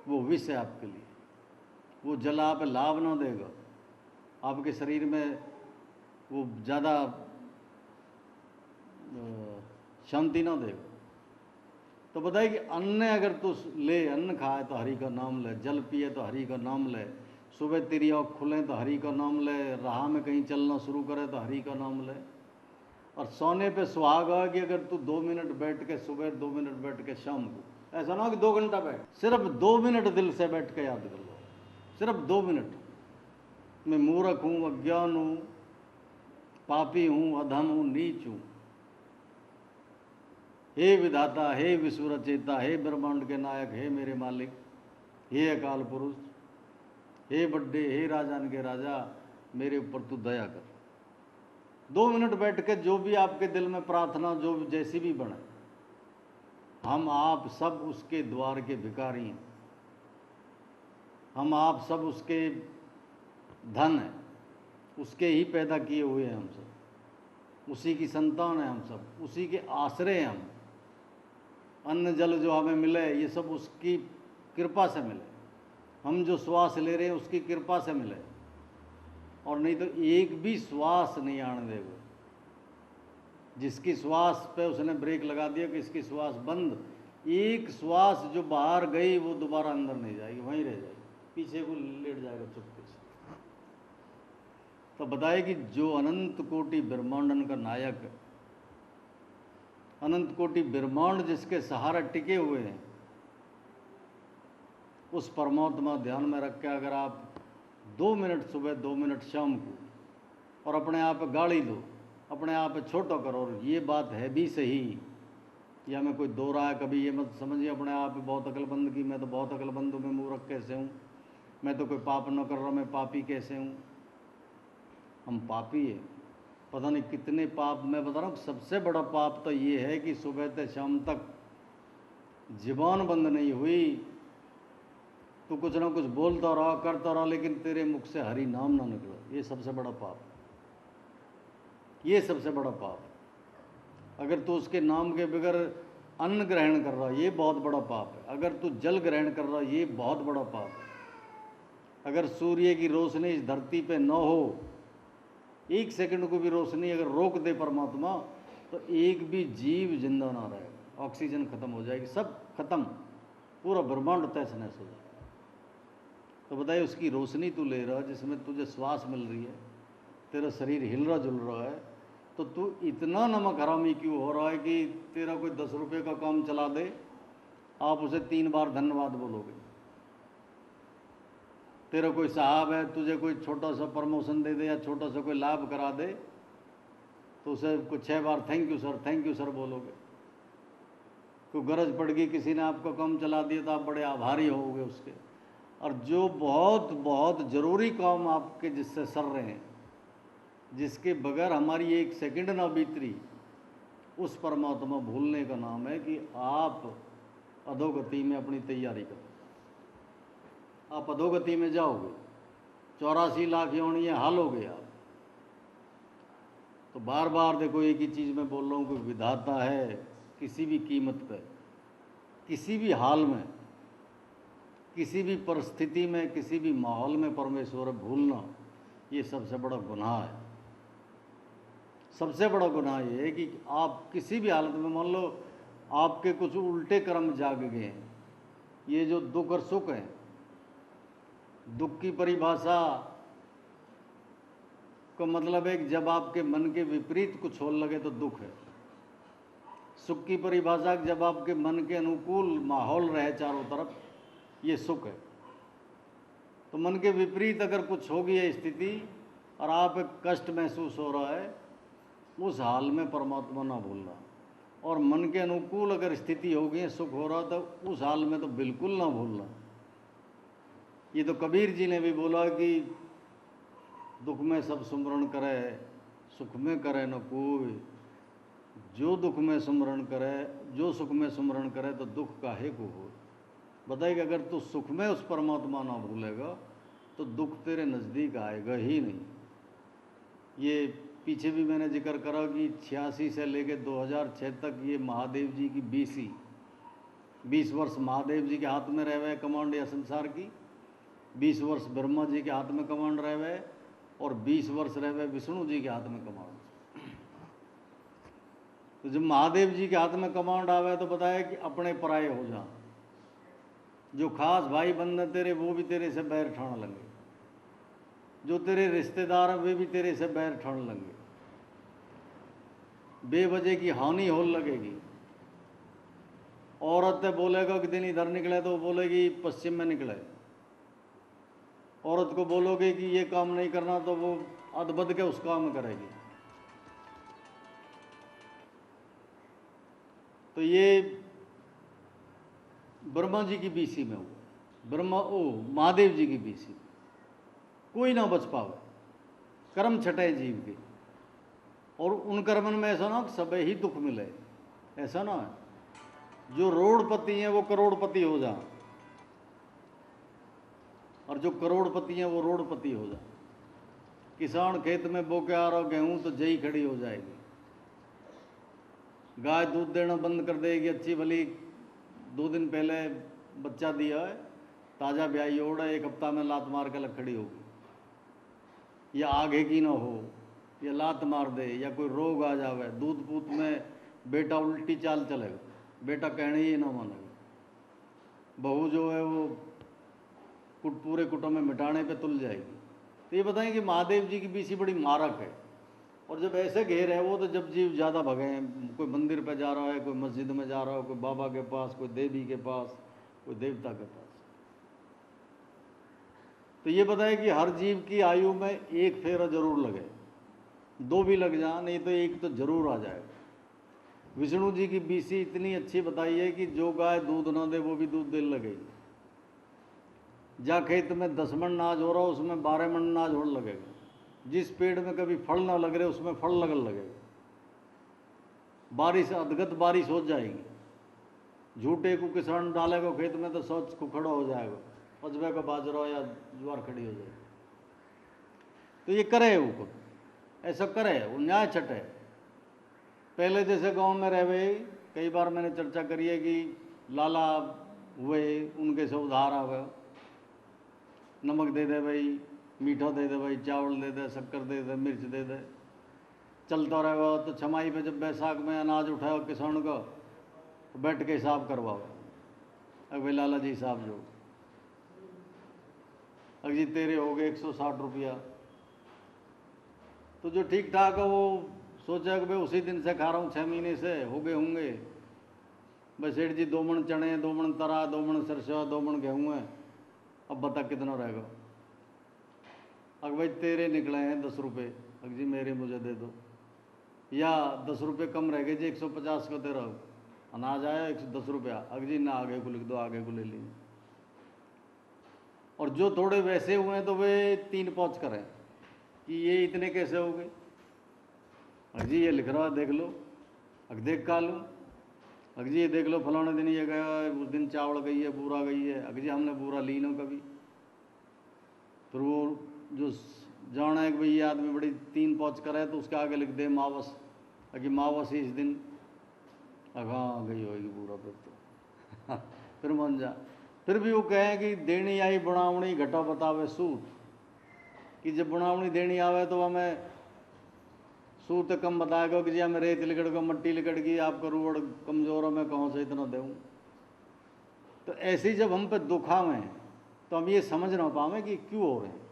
वो विष है आपके लिए, वो जल आप लाभ ना देगा, आपके शरीर में वो ज़्यादा शांति ना देगा। तो बताइए कि अन्न अगर तू ले, अन्न खाए तो हरि का नाम ले, जल पिए तो हरि का नाम ले, सुबह तेरी आँख खुले तो हरि का नाम ले, राह में कहीं चलना शुरू करे तो हरि का नाम ले, और सोने पे सुहाग आ कि अगर तू 2 मिनट बैठ के सुबह, 2 मिनट बैठ के शाम को, ऐसा ना हो कि 2 घंटा बैठ, सिर्फ 2 मिनट दिल से बैठ के याद कर लो, सिर्फ 2 मिनट। मैं मूर्ख हूँ, अज्ञान हूँ, पापी हूँ, अधम हूँ, नीच हूँ, हे विधाता, हे विश्व रचेता, हे ब्रह्मांड के नायक, हे मेरे मालिक, हे अकाल पुरुष, हे बड्डे, हे राजान के राजा, मेरे ऊपर तू दया कर। 2 मिनट बैठ के जो भी आपके दिल में प्रार्थना जो जैसी भी बने, हम आप सब उसके द्वार के भिखारी हैं, हम आप सब उसके धन हैं, उसके ही पैदा किए हुए हैं हम सब, उसी की संतान है हम सब, उसी के आश्रय हैं हम। अन्न जल जो हमें मिले ये सब उसकी कृपा से मिले, हम जो श्वास ले रहे हैं उसकी कृपा से मिले, और नहीं तो एक भी श्वास नहीं आने देगा। जिसकी श्वास पे उसने ब्रेक लगा दिया कि इसकी श्वास बंद, एक श्वास जो बाहर गई वो दोबारा अंदर नहीं जाएगी, वहीं रह जाएगी, पीछे को लेट जाएगा चुपके से। तो बताए कि जो अनंत कोटि ब्रह्मांडन का नायक है, अनंत कोटि ब्रह्मांड जिसके सहारे टिके हुए हैं, उस परमात्मा ध्यान में रख के अगर आप 2 मिनट सुबह 2 मिनट शाम को और अपने आप पे गाड़ी लो, अपने आप पे छोटा करो, और ये बात है भी सही, या मैं कोई दो रहा है, कभी ये मत समझिए अपने आप पे बहुत अक्लमंद की मैं तो बहुत अक्लमंद हूँ, मैं मूर्ख कैसे हूँ, मैं तो कोई पाप न कर रहा, मैं पापी कैसे हूँ। हम पापी है, पता नहीं कितने पाप। मैं बता रहा हूँ सबसे बड़ा पाप तो ये है कि सुबह से शाम तक ज़ुबान बंद नहीं हुई, तो कुछ ना कुछ बोलता रहा करता रहा, लेकिन तेरे मुख से हरि नाम ना निकला। ये सबसे बड़ा पाप, ये सबसे बड़ा पाप। अगर तू उसके नाम के बगैर अन्न ग्रहण कर रहा, ये बहुत बड़ा पाप है। अगर तू जल ग्रहण कर रहा, ये बहुत बड़ा पाप है। अगर सूर्य की रोशनी इस धरती पे न हो, 1 सेकंड को भी रोशनी अगर रोक दे परमात्मा, तो एक भी जीव जिंदा ना रहेगा, ऑक्सीजन खत्म हो जाएगी, सब खत्म, पूरा ब्रह्मांड तहस नहस हो जाएगा। तो बताइए, उसकी रोशनी तू ले रहा, जिसमें तुझे श्वास मिल रही है, तेरा शरीर हिल रहा जुल रहा है, तो तू इतना नमक हरामी क्यों हो रहा है कि तेरा कोई 10 रुपये का काम चला दे, आप उसे 3 बार धन्यवाद बोलोगे। तेरा कोई साहब है, तुझे कोई छोटा सा प्रमोशन दे दे या छोटा सा कोई लाभ करा दे, तो उसे कुछ 6 बार थैंक यू सर बोलोगे। कोई गरज पड़ गई, किसी ने आपका काम चला दिया, तो आप बड़े आभारी होगे उसके। और जो बहुत बहुत ज़रूरी काम आपके जिससे सर रहे हैं, जिसके बगैर हमारी 1 सेकंड ना बीत रही, उस परमात्मा भूलने का नाम है कि आप अधोगति में अपनी तैयारी करो। आप अधोगति में जाओगे, 84 लाख योनि हाल हो गए आप। तो बार बार देखो, एक ही चीज़ मैं बोल रहा हूँ कि विधाता है, किसी भी कीमत पे, किसी भी हाल में, किसी भी परिस्थिति में, किसी भी माहौल में परमेश्वर भूलना, ये सबसे बड़ा गुनाह है। सबसे बड़ा गुनाह ये है कि आप किसी भी हालत में, मान लो आपके कुछ उल्टे कर्म जाग गए हैं, ये जो दुख और सुख है, दुख की परिभाषा का मतलब है कि जब आपके मन के विपरीत कुछ होने लगे तो दुख है। सुख की परिभाषा जब आपके मन के अनुकूल माहौल रहे चारों तरफ, ये सुख है। तो मन के विपरीत अगर कुछ हो गई है स्थिति और आप कष्ट महसूस हो रहा है, उस हाल में परमात्मा ना भूलना। और मन के अनुकूल अगर स्थिति हो गई है, सुख हो रहा, तो उस हाल में तो बिल्कुल ना भूलना। ये तो कबीर जी ने भी बोला कि दुख में सब सुमरण करे, सुख में करे न कोई, जो दुख में सुमरण करे, जो सुख में सुमरण करे, तो दुख काहे को हो। बताइए, अगर तू सुख में उस परमात्मा ना भूलेगा, तो दुख तेरे नज़दीक आएगा ही नहीं। ये पीछे भी मैंने जिक्र करा कि 86 से लेकर 2006 तक ये महादेव जी की 20 वर्ष महादेव जी के हाथ में रहे हुए कमांड या संसार की, 20 वर्ष ब्रह्मा जी के हाथ में कमांड रहे हुए, और 20 वर्ष रहे हुए विष्णु जी के हाथ में कमांड। तो जब महादेव जी के हाथ में कमांड आवे, तो बताया कि अपने पराये हो जा, जो खास भाई बंधन तेरे वो भी तेरे से बैर ठान लगे, जो तेरे रिश्तेदार हैं वे भी तेरे से बैर ठान लगे, बेवजह की हानि हो लगेगी। औरत बोलेगा कि दिन इधर निकले, तो बोलेगी पश्चिम में निकले। औरत को बोलोगे कि ये काम नहीं करना, तो वो अदबद के उस काम करेगी। तो ये ब्रह्मा जी की बीसी में हुआ, महादेव जी की बीसी में कोई ना बच पावे, कर्म छटे जीव के। और उन कर्मन में ऐसा ना सब ही दुख मिले, ऐसा ना है। जो रोड़पति हैं वो करोड़पति हो जाए, और जो करोड़पति हैं वो रोड़पति हो जाए। किसान खेत में बो के आ रहा गेहूँ, तो जई खड़ी हो जाएगी। गाय दूध देना बंद कर देगी, अच्छी भली 2 दिन पहले बच्चा दिया है, ताज़ा ब्याई ओढ़ है, 1 हफ्ता में लात मार के लग खड़ी होगी। या आगे की ना हो, या लात मार दे, या कोई रोग आ जावे, दूध पूत में बेटा उल्टी चाल चलेगा, बेटा कहने ही ना मानेगा, बहू जो है वो पूरे कुटुंब में मिटाने पे तुल जाएगी। तो ये बताएं कि महादेव जी की बीसी बड़ी मारक है। और जब ऐसे घेर है वो, तो जब जीव ज़्यादा भगे हैं, कोई मंदिर पे जा रहा है, कोई मस्जिद में जा रहा है, कोई बाबा के पास, कोई देवी के पास, कोई देवता के पास। तो ये बताए कि हर जीव की आयु में एक फेरा जरूर लगे, 2 भी लग जा, नहीं तो एक तो जरूर आ जाएगा। विष्णु जी की बीसी इतनी अच्छी बताई है कि जो गाय दूध ना दे वो भी दूध देने लगेगी। जा खेत में 10 मन नाज हो रहा उसमें 12 मन नाज होने लगेगा। जिस पेड़ में कभी फल ना लग रहे उसमें फल लगने लगेगा। बारिश अधगत बारिश हो जाएगी। झूठे को किसान डालेगा खेत में तो सोच को खड़ा हो जाएगा, पजबे का बाजरा या ज्वार खड़ी हो जाएगी। तो ये करे वो खुद, ऐसा करे वो न्याय छटे। पहले जैसे गांव में रहे, कई बार मैंने चर्चा करी है कि लाला हुए, उनके से उधार आवे, नमक दे दे भाई, मीठा दे दे भाई, चावल दे दे, शक्कर दे दे, मिर्च दे दे, चलता रहेगा। तो छमाई पे जब बैसाख में अनाज उठाओ किसान का, तो बैठ के हिसाब करवाओ, अब भाई लाला जी हिसाब जो, अब जी तेरे हो गए 160 रुपया। तो जो ठीक ठाक है वो सोचा कि भाई उसी दिन से खा रहा हूँ, 6 महीने से हो गए होंगे, भाई सेठ जी 2 मन चने, 2 मन तरा, 2 मन सरसों, 2 मन गेहूँ है, अब बता कितना रहेगा। अब भाई तेरे निकले हैं 10 रुपये, अब जी मेरे मुझे दे दो, या 10 रुपये कम रह गए जी, 150 का तेरा अनाज आया 110 रुपया, अब जी ना आगे को लिख दो, आगे को ले लीजिए। और जो थोड़े वैसे हुए हैं तो वे 3 पाँच करें कि ये इतने कैसे हो गए, अग जी ये लिख रहा है देख लो, अग देख का लूँ, अग जी ये देख लो फलाने दिन ये गया, उस दिन चावल गई है, बूरा गई है, अग जी हमने बूरा ली ना कभी। फिर वो जो जाना है कि भाई ये आदमी बड़ी 3 पाँच करे तो उसके आगे लिख दे मावस, अगी मावस ही इस दिन, हाँ गई होगी बूरा फिर तो फिर मन जा। फिर भी वो कहें कि देनी आई बुनावनी घटा बतावे सूत, कि जब बुनावनी देनी आवे तो हमें सूत कम बताएगा कि जी हमें रेत लिकड़ गो, मट्टी लिकड़ गई, आपका रूवड़ कमजोर है, मैं कहाँ से इतना दूँ। तो ऐसे ही जब हम पे दुख आवे तो हम ये समझ ना पावे कि क्यों हो रहे हैं।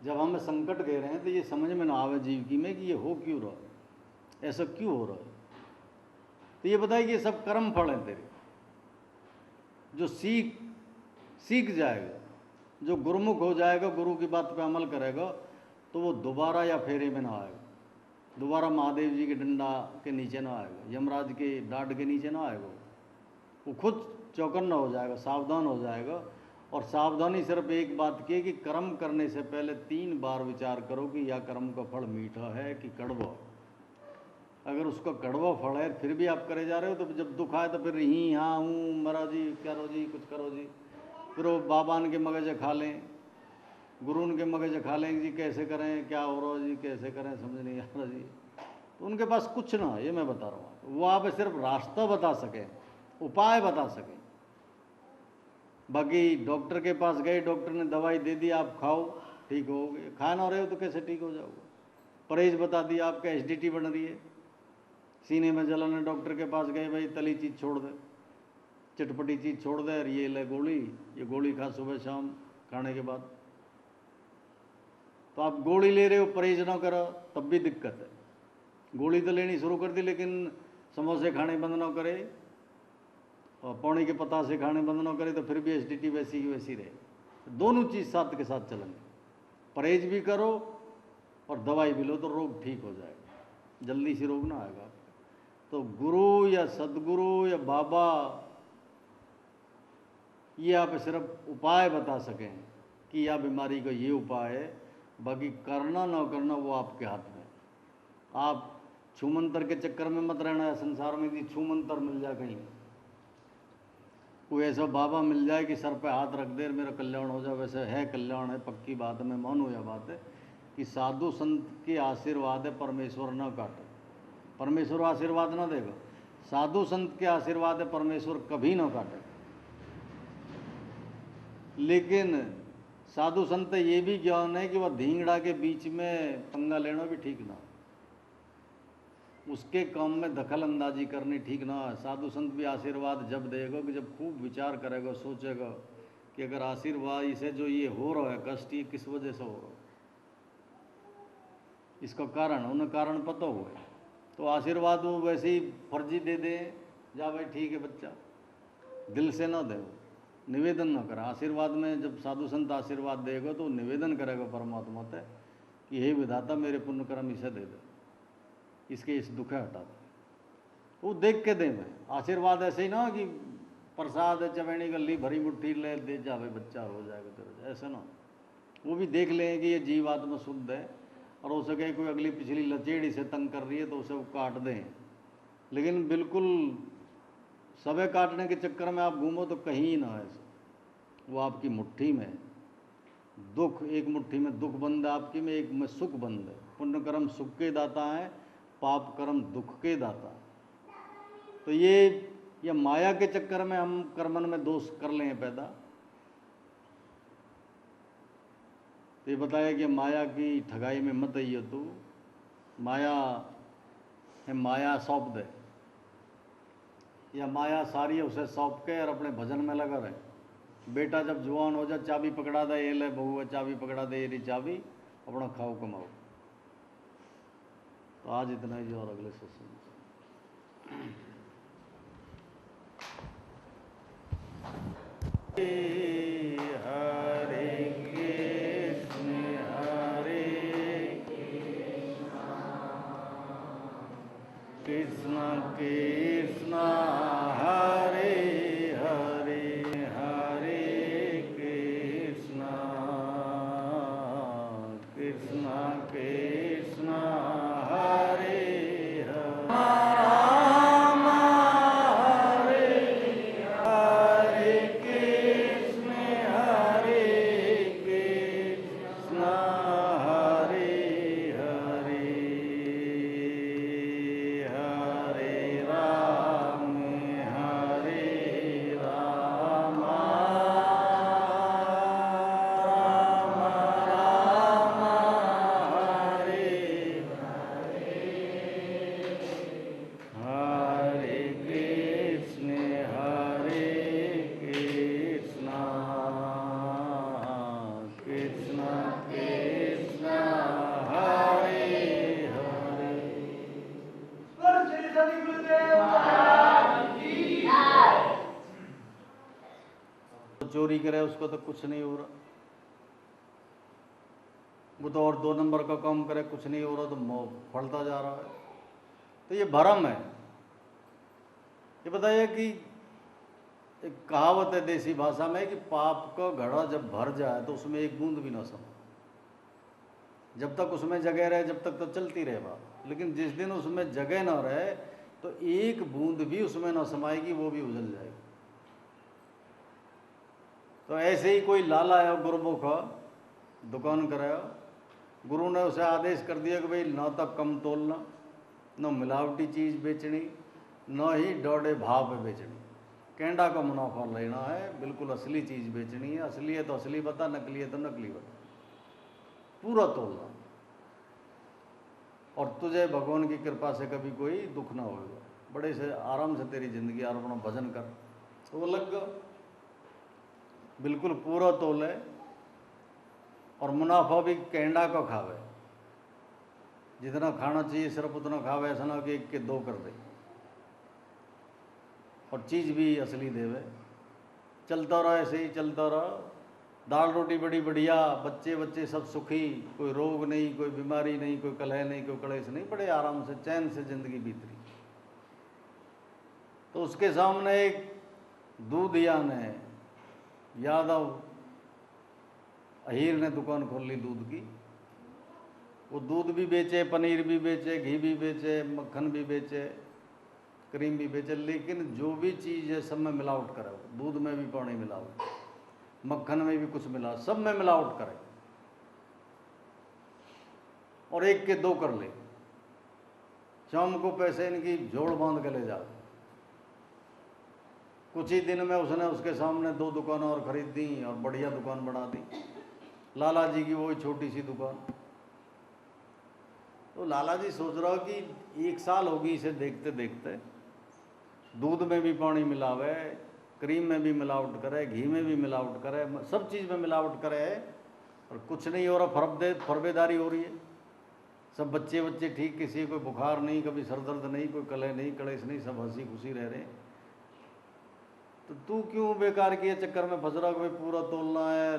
जब हमें संकट कह रहे हैं तो ये समझ में ना आवे जीव की में कि ये हो क्यों रहा है, ऐसा क्यों हो रहा है। तो ये बताए कि ये सब कर्म फल हैं तेरे, जो सीख जाएगा, जो गुरुमुख हो जाएगा, गुरु की बात पे अमल करेगा, तो वो दोबारा या फेरे में ना आएगा, दोबारा महादेव जी के डंडा के नीचे ना आएगा, यमराज के डांट के नीचे ना आएगा। वो खुद चौकन्ना हो जाएगा, सावधान हो जाएगा। और सावधानी सिर्फ एक बात की है कि कर्म करने से पहले 3 बार विचार करो कि यह कर्म का फल मीठा है कि कड़वा। अगर उसका कड़वा फल है फिर भी आप करे जा रहे हो, तो जब दुख आए तो फिर ही हाँ हूँ मरा जी, करो जी, कुछ करो जी। फिर वो बाबान के मगज खा लें, गुरुन के मगज खा लें जी, कैसे करें, क्या हो रहा जी, कैसे करें, समझ नहीं आ रहा जी। तो उनके पास कुछ ना, ये मैं बता रहा हूँ, वो आप सिर्फ रास्ता बता सकें, उपाय बता सकें। बाकी डॉक्टर के पास गए, डॉक्टर ने दवाई दे दी, आप खाओ ठीक होगे, खा ना रहे हो तो कैसे ठीक हो जाओगे। परहेज बता दिया, आपका एसिडिटी बन रही है, सीने में जलन है, डॉक्टर के पास गए, भाई तली चीज़ छोड़ दे, चटपटी चीज़ छोड़ दे, और ये ले गोली, ये गोली खा सुबह शाम खाने के बाद। तो आप गोली ले रहे हो, परहेज ना करो तब भी दिक्कत है। गोली तो लेनी शुरू कर दी लेकिन समोसे खाने बंद ना करे और पौनी के पता से खाने बंद ना करे तो फिर भी एसिडिटी वैसी की वैसी रहे। दोनों चीज़ साथ के साथ चलेंगे, परहेज भी करो और दवाई भी लो तो रोग ठीक हो जाएगा, जल्दी से रोग ना आएगा। तो गुरु या सदगुरु या बाबा ये आप सिर्फ उपाय बता सकें कि यह बीमारी का ये उपाय है, बाकी करना ना करना वो आपके हाथ में। आप छूमंतर के चक्कर में मत रहना है संसार में कि छूमंतर मिल जाए, कहीं कोई ऐसा बाबा मिल जाए कि सर पे हाथ रख दे मेरा कल्याण हो जाए। वैसे है कल्याण है, पक्की बात है, मैं मानूँ यह बात है कि साधु संत के आशीर्वाद है, परमेश्वर ना काटे, परमेश्वर आशीर्वाद ना देगा, साधु संत के आशीर्वाद है, परमेश्वर कभी ना काटे। लेकिन साधु संत ये भी ज्ञान है कि वह धींगड़ा के बीच में पंगा लेना भी ठीक ना, उसके काम में दखल अंदाजी करनी ठीक ना है। साधु संत भी आशीर्वाद जब देगा कि जब खूब विचार करेगा, सोचेगा कि अगर आशीर्वाद इसे जो ये हो रहा है कष्ट, ये किस वजह से हो रहा है। इसका कारण उन्हें कारण पता हुआ है, तो आशीर्वाद वो वैसे ही फर्जी दे दे, जा भाई ठीक है बच्चा, दिल से ना दे, वो निवेदन ना करे। आशीर्वाद में जब साधु संत आशीर्वाद देगा तो निवेदन करेगा परमात्मा से कि हे विधाता मेरे पुण्य कर्म इसे दे दे, इसके इस दुख हटा दे, तो वो देख के दे। मैं आशीर्वाद ऐसे ही ना कि प्रसाद है चवेणी गली भरी मुट्ठी ले दे जा भाई बच्चा हो जाएगा तेरा, ऐसा ना। वो भी देख लें कि ये जीवात्मा शुद्ध है, और हो सके कोई अगली पिछली लचेड़ी से तंग कर रही है तो उसे वो काट दें। लेकिन बिल्कुल सबे काटने के चक्कर में आप घूमो तो कहीं ना ऐसा, वो आपकी मुट्ठी में दुख, एक मुट्ठी में दुख बंद है आपकी में, एक में सुख बंद है। पुण्य कर्म सुख के दाता है, पाप कर्म दुख के दाता। तो ये माया के चक्कर में हम कर्मन में दोष कर लें पैदा। तो ये बताया कि माया की ठगाई में मत आइए, तू माया है, माया सौंप दे, या माया सारी है उसे सौंप के और अपने भजन में लगा रहे। बेटा जब जुआन हो जाए चाबी पकड़ा दे, ये ले बहू चाबी पकड़ा दे, ये चाबी, अपना खाओ कमाओ। तो आज इतना ही, और अगले सत्संग हरे कृष्ण कृष्ण कृष्ण हरे हरे, हरे कृष्ण कृष्ण कृष्ण हरे हरे, राम हरे हरे कृष्ण हरे कृष्ण हरे हरे, हरे राम राम हरे हरे कृष्ण कृष्ण कृष्ण हरे हरे। चोरी करे उसको तो कुछ नहीं हो रहा, वो तो और 2 नंबर का काम करे कुछ नहीं हो रहा, तो फलता जा रहा है। तो ये भरम है। ये बताइए कि एक कहावत है देसी भाषा में कि पाप का घड़ा जब भर जाए तो उसमें एक बूंद भी ना समा। जब तक उसमें जगह रहे जब तक तो चलती रहे बात, लेकिन जिस दिन उसमें जगह ना रहे तो एक बूंद भी उसमें ना समाएगी, वो भी उजल जाएगी। तो ऐसे ही कोई लाला है गुरुमुख दुकान कराया, गुरु ने उसे आदेश कर दिया कि भाई ना तो कम तोलना, न मिलावटी चीज़ बेचनी, न ही डोडे भाव पे बेचनी, कैंडा का मुनाफा लेना है, बिल्कुल असली चीज़ बेचनी है। असली है तो असली बता, नकली है तो नकली बता, पूरा तोलना, और तुझे भगवान की कृपा से कभी कोई दुख ना होगा, बड़े से आराम से तेरी जिंदगी और अपना भजन कर। तो वो लग गया, बिल्कुल पूरा तोले, और मुनाफा भी कैंडा का खावे, जितना खाना चाहिए सिर्फ उतना खावे, ऐसा ना कि 1 के 2 कर दे, और चीज़ भी असली देवे। चलता रहा ऐसे ही चलता रहा, दाल रोटी बड़ी बढ़िया, बच्चे बच्चे सब सुखी, कोई रोग नहीं, कोई बीमारी नहीं, कोई कलह नहीं, कोई कलेश नहीं, बड़े आराम से चैन से जिंदगी बीत रही। तो उसके सामने एक दूधिया ने, यादव अहीर ने दुकान खोल ली दूध की। वो दूध भी बेचे, पनीर भी बेचे, घी भी बेचे, मक्खन भी बेचे, क्रीम भी बेचे, लेकिन जो भी चीज़ है सब में मिलावट करे। दूध में भी पानी मिलावट, मक्खन में भी कुछ मिला, सब में मिलावट करे, और 1 के 2 कर ले। शाम को पैसे इनकी जोड़ बांध के ले जा। कुछ ही दिन में उसने उसके सामने 2 दुकानें और खरीद दी और बढ़िया दुकान बना दी, लाला जी की वही छोटी सी दुकान। तो लाला जी सोच रहा हो कि 1 साल होगी इसे देखते देखते, दूध में भी पानी मिलावे, क्रीम में भी मिलावट करे, घी में भी मिलावट करे, सब चीज़ में मिलावट करे, और कुछ नहीं हो रहा, फर्बेदारी हो रही है, सब बच्चे बच्चे ठीक, किसी को बुखार नहीं, कभी सर दर्द नहीं, कोई कलह नहीं, कलेश नहीं, सब हंसी खुशी रह रहे हैं। तो तू क्यों बेकार के चक्कर में फंस रहा, कोई पूरा तोलना है,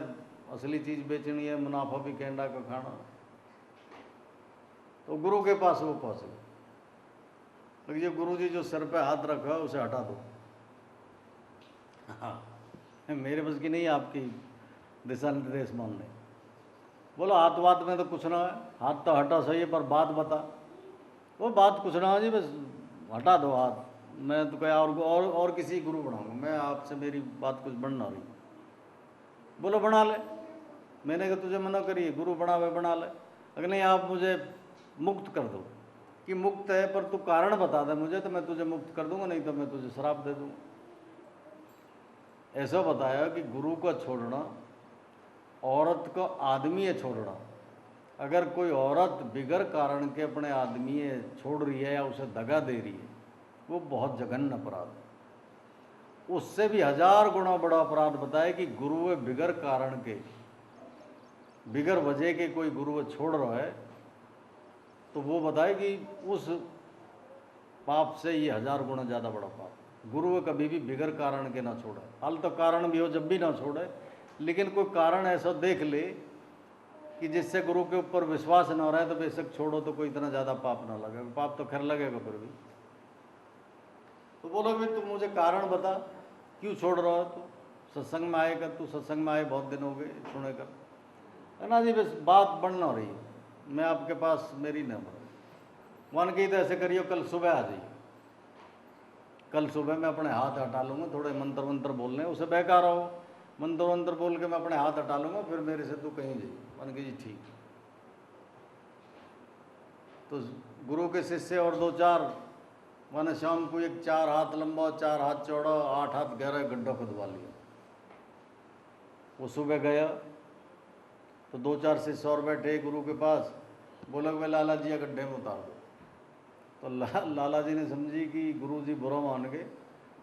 असली चीज़ बेचनी है, मुनाफा भी कैंडा का खाना। तो गुरु के पास वो पहुँचे, लेकिन ये गुरु जी जो सर पे हाथ रखा है उसे हटा दो। हाँ, मेरे बस की नहीं आपकी दिशा निर्देश मानने। बोलो हाथ बात में तो कुछ ना है, हाथ तो हटा सही है, पर बात बता। वो बात कुछ ना है जी, बस हटा दो हाथ। मैं तो क्या और किसी गुरु बनाऊंगा मैं, आपसे मेरी बात कुछ बनना रही। बोलो बना ले। मैंने कहा तुझे मना करिए, गुरु बना ले। अगर नहीं आप मुझे मुक्त कर दो, कि मुक्त है पर तू कारण बता दे मुझे, तो मैं तुझे मुक्त कर दूंगा, नहीं तो मैं तुझे श्राप दे दूंगा। ऐसा बताया कि गुरु का छोड़ना, औरत को आदमी है छोड़ना। अगर कोई औरत बिगर कारण के अपने आदमी छोड़ रही है या उसे दगा दे रही है, वो बहुत जघन्य अपराध है। उससे भी 1000 गुना बड़ा अपराध बताया कि गुरु बिगर कारण के, बिगर वजह के कोई गुरु छोड़ रहा है, तो वो बताए कि उस पाप से ये 1000 गुना ज़्यादा बड़ा पाप। गुरु कभी भी बिगर कारण के ना छोड़े। हाल तो कारण भी हो जब भी ना छोड़े, लेकिन कोई कारण ऐसा देख ले कि जिससे गुरु के ऊपर विश्वास ना रहे, तो बेशक छोड़ो, तो कोई इतना ज़्यादा पाप ना लगेगा। पाप तो खैर लगेगा फिर भी। तो बोलो भाई तू मुझे कारण बता, क्यों छोड़ रहा है तू? सत्संग में आएगा, तू सत्संग में आए बहुत दिन हो गए सुने कर, है ना जी, बस बात बढ़ ना रही है, मैं आपके पास मेरी न बढ़। मान की तो ऐसे करियो, कल सुबह आ जाइए, कल सुबह मैं अपने हाथ हटा लूँगा, थोड़े मंत्र वंत्र बोलने, उसे बेकार हो, मंत्र वंत्र बोल के मैं अपने हाथ हटा लूँगा, फिर मेरे से तू कहीं जाइए। मान की जी ठीक। तो गुरु के शिष्य और 2-4, मैंने शाम को एक 4 हाथ लंबा 4 हाथ चौड़ा 8 हाथ गहरा गड्ढा खुदवा लिया। वो सुबह गया तो 2-4 शिष्य और बैठे गुरु के पास, बोला कि लाला जी गड्ढे में उतार दो। तो लाला जी ने समझी कि गुरु जी बुरा मान गए,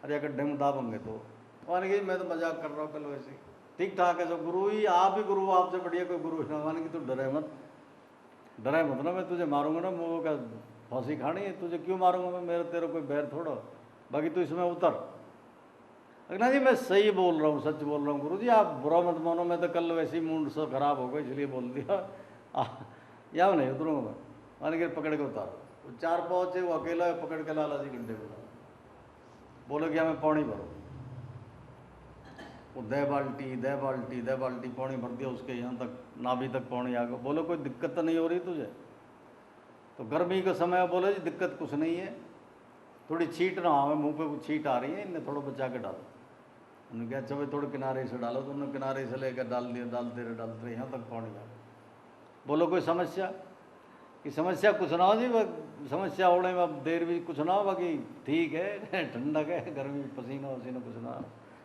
अरे गड्ढे में दाबेंगे। तो मान गई मैं तो मजाक कर रहा हूँ, कल वैसे ठीक ठाक है। सब गुरु ही, आप ही गुरु, आपसे बढ़िया कोई गुरु ना। मान की तू डरे मत ना, मैं तुझे मारूंगा ना, मुँह का फांसी खानी है, तुझे क्यों मारूंगा मैं, मेरा तेरा कोई बैर थोड़ा, बाकी तू इसमें उतर। ना जी मैं सही बोल रहा हूँ, सच बोल रहा हूँ गुरु जी, आप बुरा मत मानो, मैं तो कल वैसे ही मूड से खराब हो गया इसलिए बोल दिया, या नहीं उतरूँगा मैं। मान के पकड़ के उतारो। 4 पहुँचे, वो अकेला पकड़ के लाला जी गड्ढे में बोलो कि हमें पानी भरो। वो दे बाल्टी पानी भर दिया, उसके यहाँ तक नाभि तक पानी आ गया। बोलो कोई दिक्कत तो नहीं हो रही तुझे? तो गर्मी का समय, बोलो जी दिक्कत कुछ नहीं है, थोड़ी छीट ना आवे, मुंह पे कुछ छीट आ रही है, इन्हें थोड़ा बचा के डालो। उन्होंने कहा अच्छा भाई थोड़े किनारे से डालो, तो उन्होंने किनारे से लेकर डाल दिया, डालते रहे यहाँ तक पानी आ गया। बोलो कोई समस्या? कि समस्या कुछ ना हो जी, समस्या होने में अब देर भी कुछ ना हो, बाकी ठीक है, ठंडक है, गर्मी पसीना वसीना कुछ ना हो।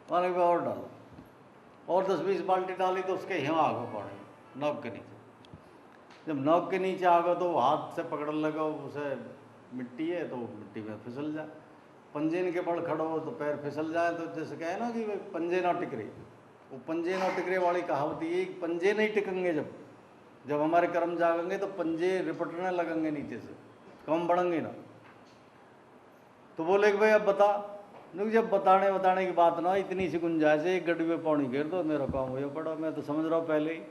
पानी में और डालो, और 10-20 बाल्टी डाली तो उसके यहाँ आ गया पानी नोक के नीचे। जब नोक के नीचे आ गया तो हाथ से पकड़ने लगा, उसे मिट्टी है तो मिट्टी में फिसल जाए, पंजे के बड़ खड़ो हो तो पैर फिसल जाए। तो जैसे कहे ना कि पंजे ना टिकरे, वो पंजे ना टिकरे वाली कहावत ये, पंजे नहीं टिकेंगे। जब हमारे कर्म जागेंगे तो पंजे रिपटने लगेंगे नीचे से, कम बढ़ेंगे ना। तो बोले कि भाई अब बता। जब बताने की बात ना, इतनी सी गुंजाइश है, एक गड्ढे में पानी गिर दो, मेरा काम हो पड़ा। मैं तो समझ रहा हूँ पहले ही,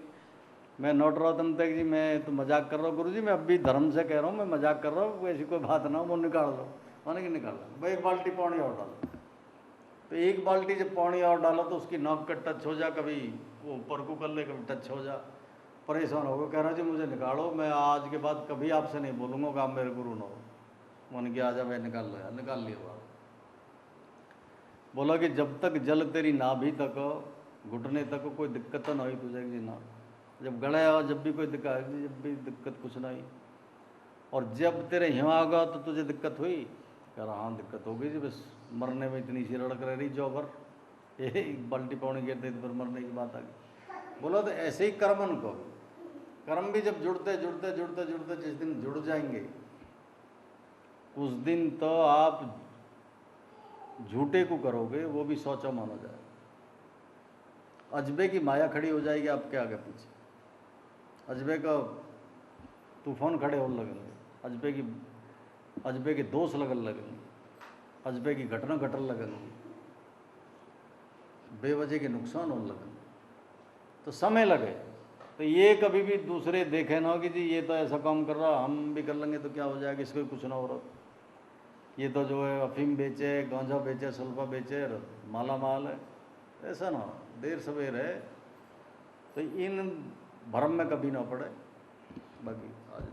मैं नोट रहा तम तक जी, मैं तो मजाक कर रहा हूँ गुरु जी, मैं अब भी धर्म से कह रहा हूँ, मैं मजाक कर रहा हूँ, ऐसी कोई बात ना, वो निकाल दो। माने कि निकाल दो भाई, 1 बाल्टी पानी और डालो। तो 1 बाल्टी जब पानी और डालो तो उसकी नाक का टच हो जा, कभी वो ऊपर को कर ले, कभी टच हो जा, परेशान हो गया, कह रहा जी मुझे निकालो, मैं आज के बाद कभी आपसे नहीं बोलूँगा कि आप मेरे गुरु ना हो। मन किया आ जा भाई निकाल लो यार, निकाल लिया बात। बोला कि जब तक जल तेरी नाभि तक, घुटने तक कोई दिक्कत तो नहीं तुझे जी ना। जब गले आओ जब भी कोई दिक्कत, जब भी दिक्कत कुछ नहीं। और जब तेरे यहाँ आ गया तो तुझे दिक्कत हुई? कह रहा हाँ दिक्कत हो गई जी, बस मरने में इतनी सी रड़क रह रही जो भर, 1 बाल्टी पानी गिरते तो फिर मरने की बात आ गई। बोला तो ऐसे ही कर्मन को, कर्म भी जब जुड़ते जिस दिन जुड़ जाएंगे, उस दिन तो आप झूठे को करोगे, वो भी सोचा माना जाए। अजबे की माया खड़ी हो जाएगी आपके आगे पीछे। अजबे का तूफान खड़े होने लगेंगे, अजबे के दोष लगन लगेंगे, अजबे की घटना घटन लगेंगी, बेवजह के नुकसान होने लगेंगे। तो समय लगे, तो ये कभी भी दूसरे देखे ना कि जी ये तो ऐसा काम कर रहा, हम भी कर लेंगे तो क्या हो जाएगा, इसको कुछ ना हो रहा, ये तो जो है अफीम बेचे, गांजा बेचे, सल्फा बेचे, माला माल है, ऐसा ना देर सवेर है। तो इन भ्रम में कभी ना पड़े। बाकी आज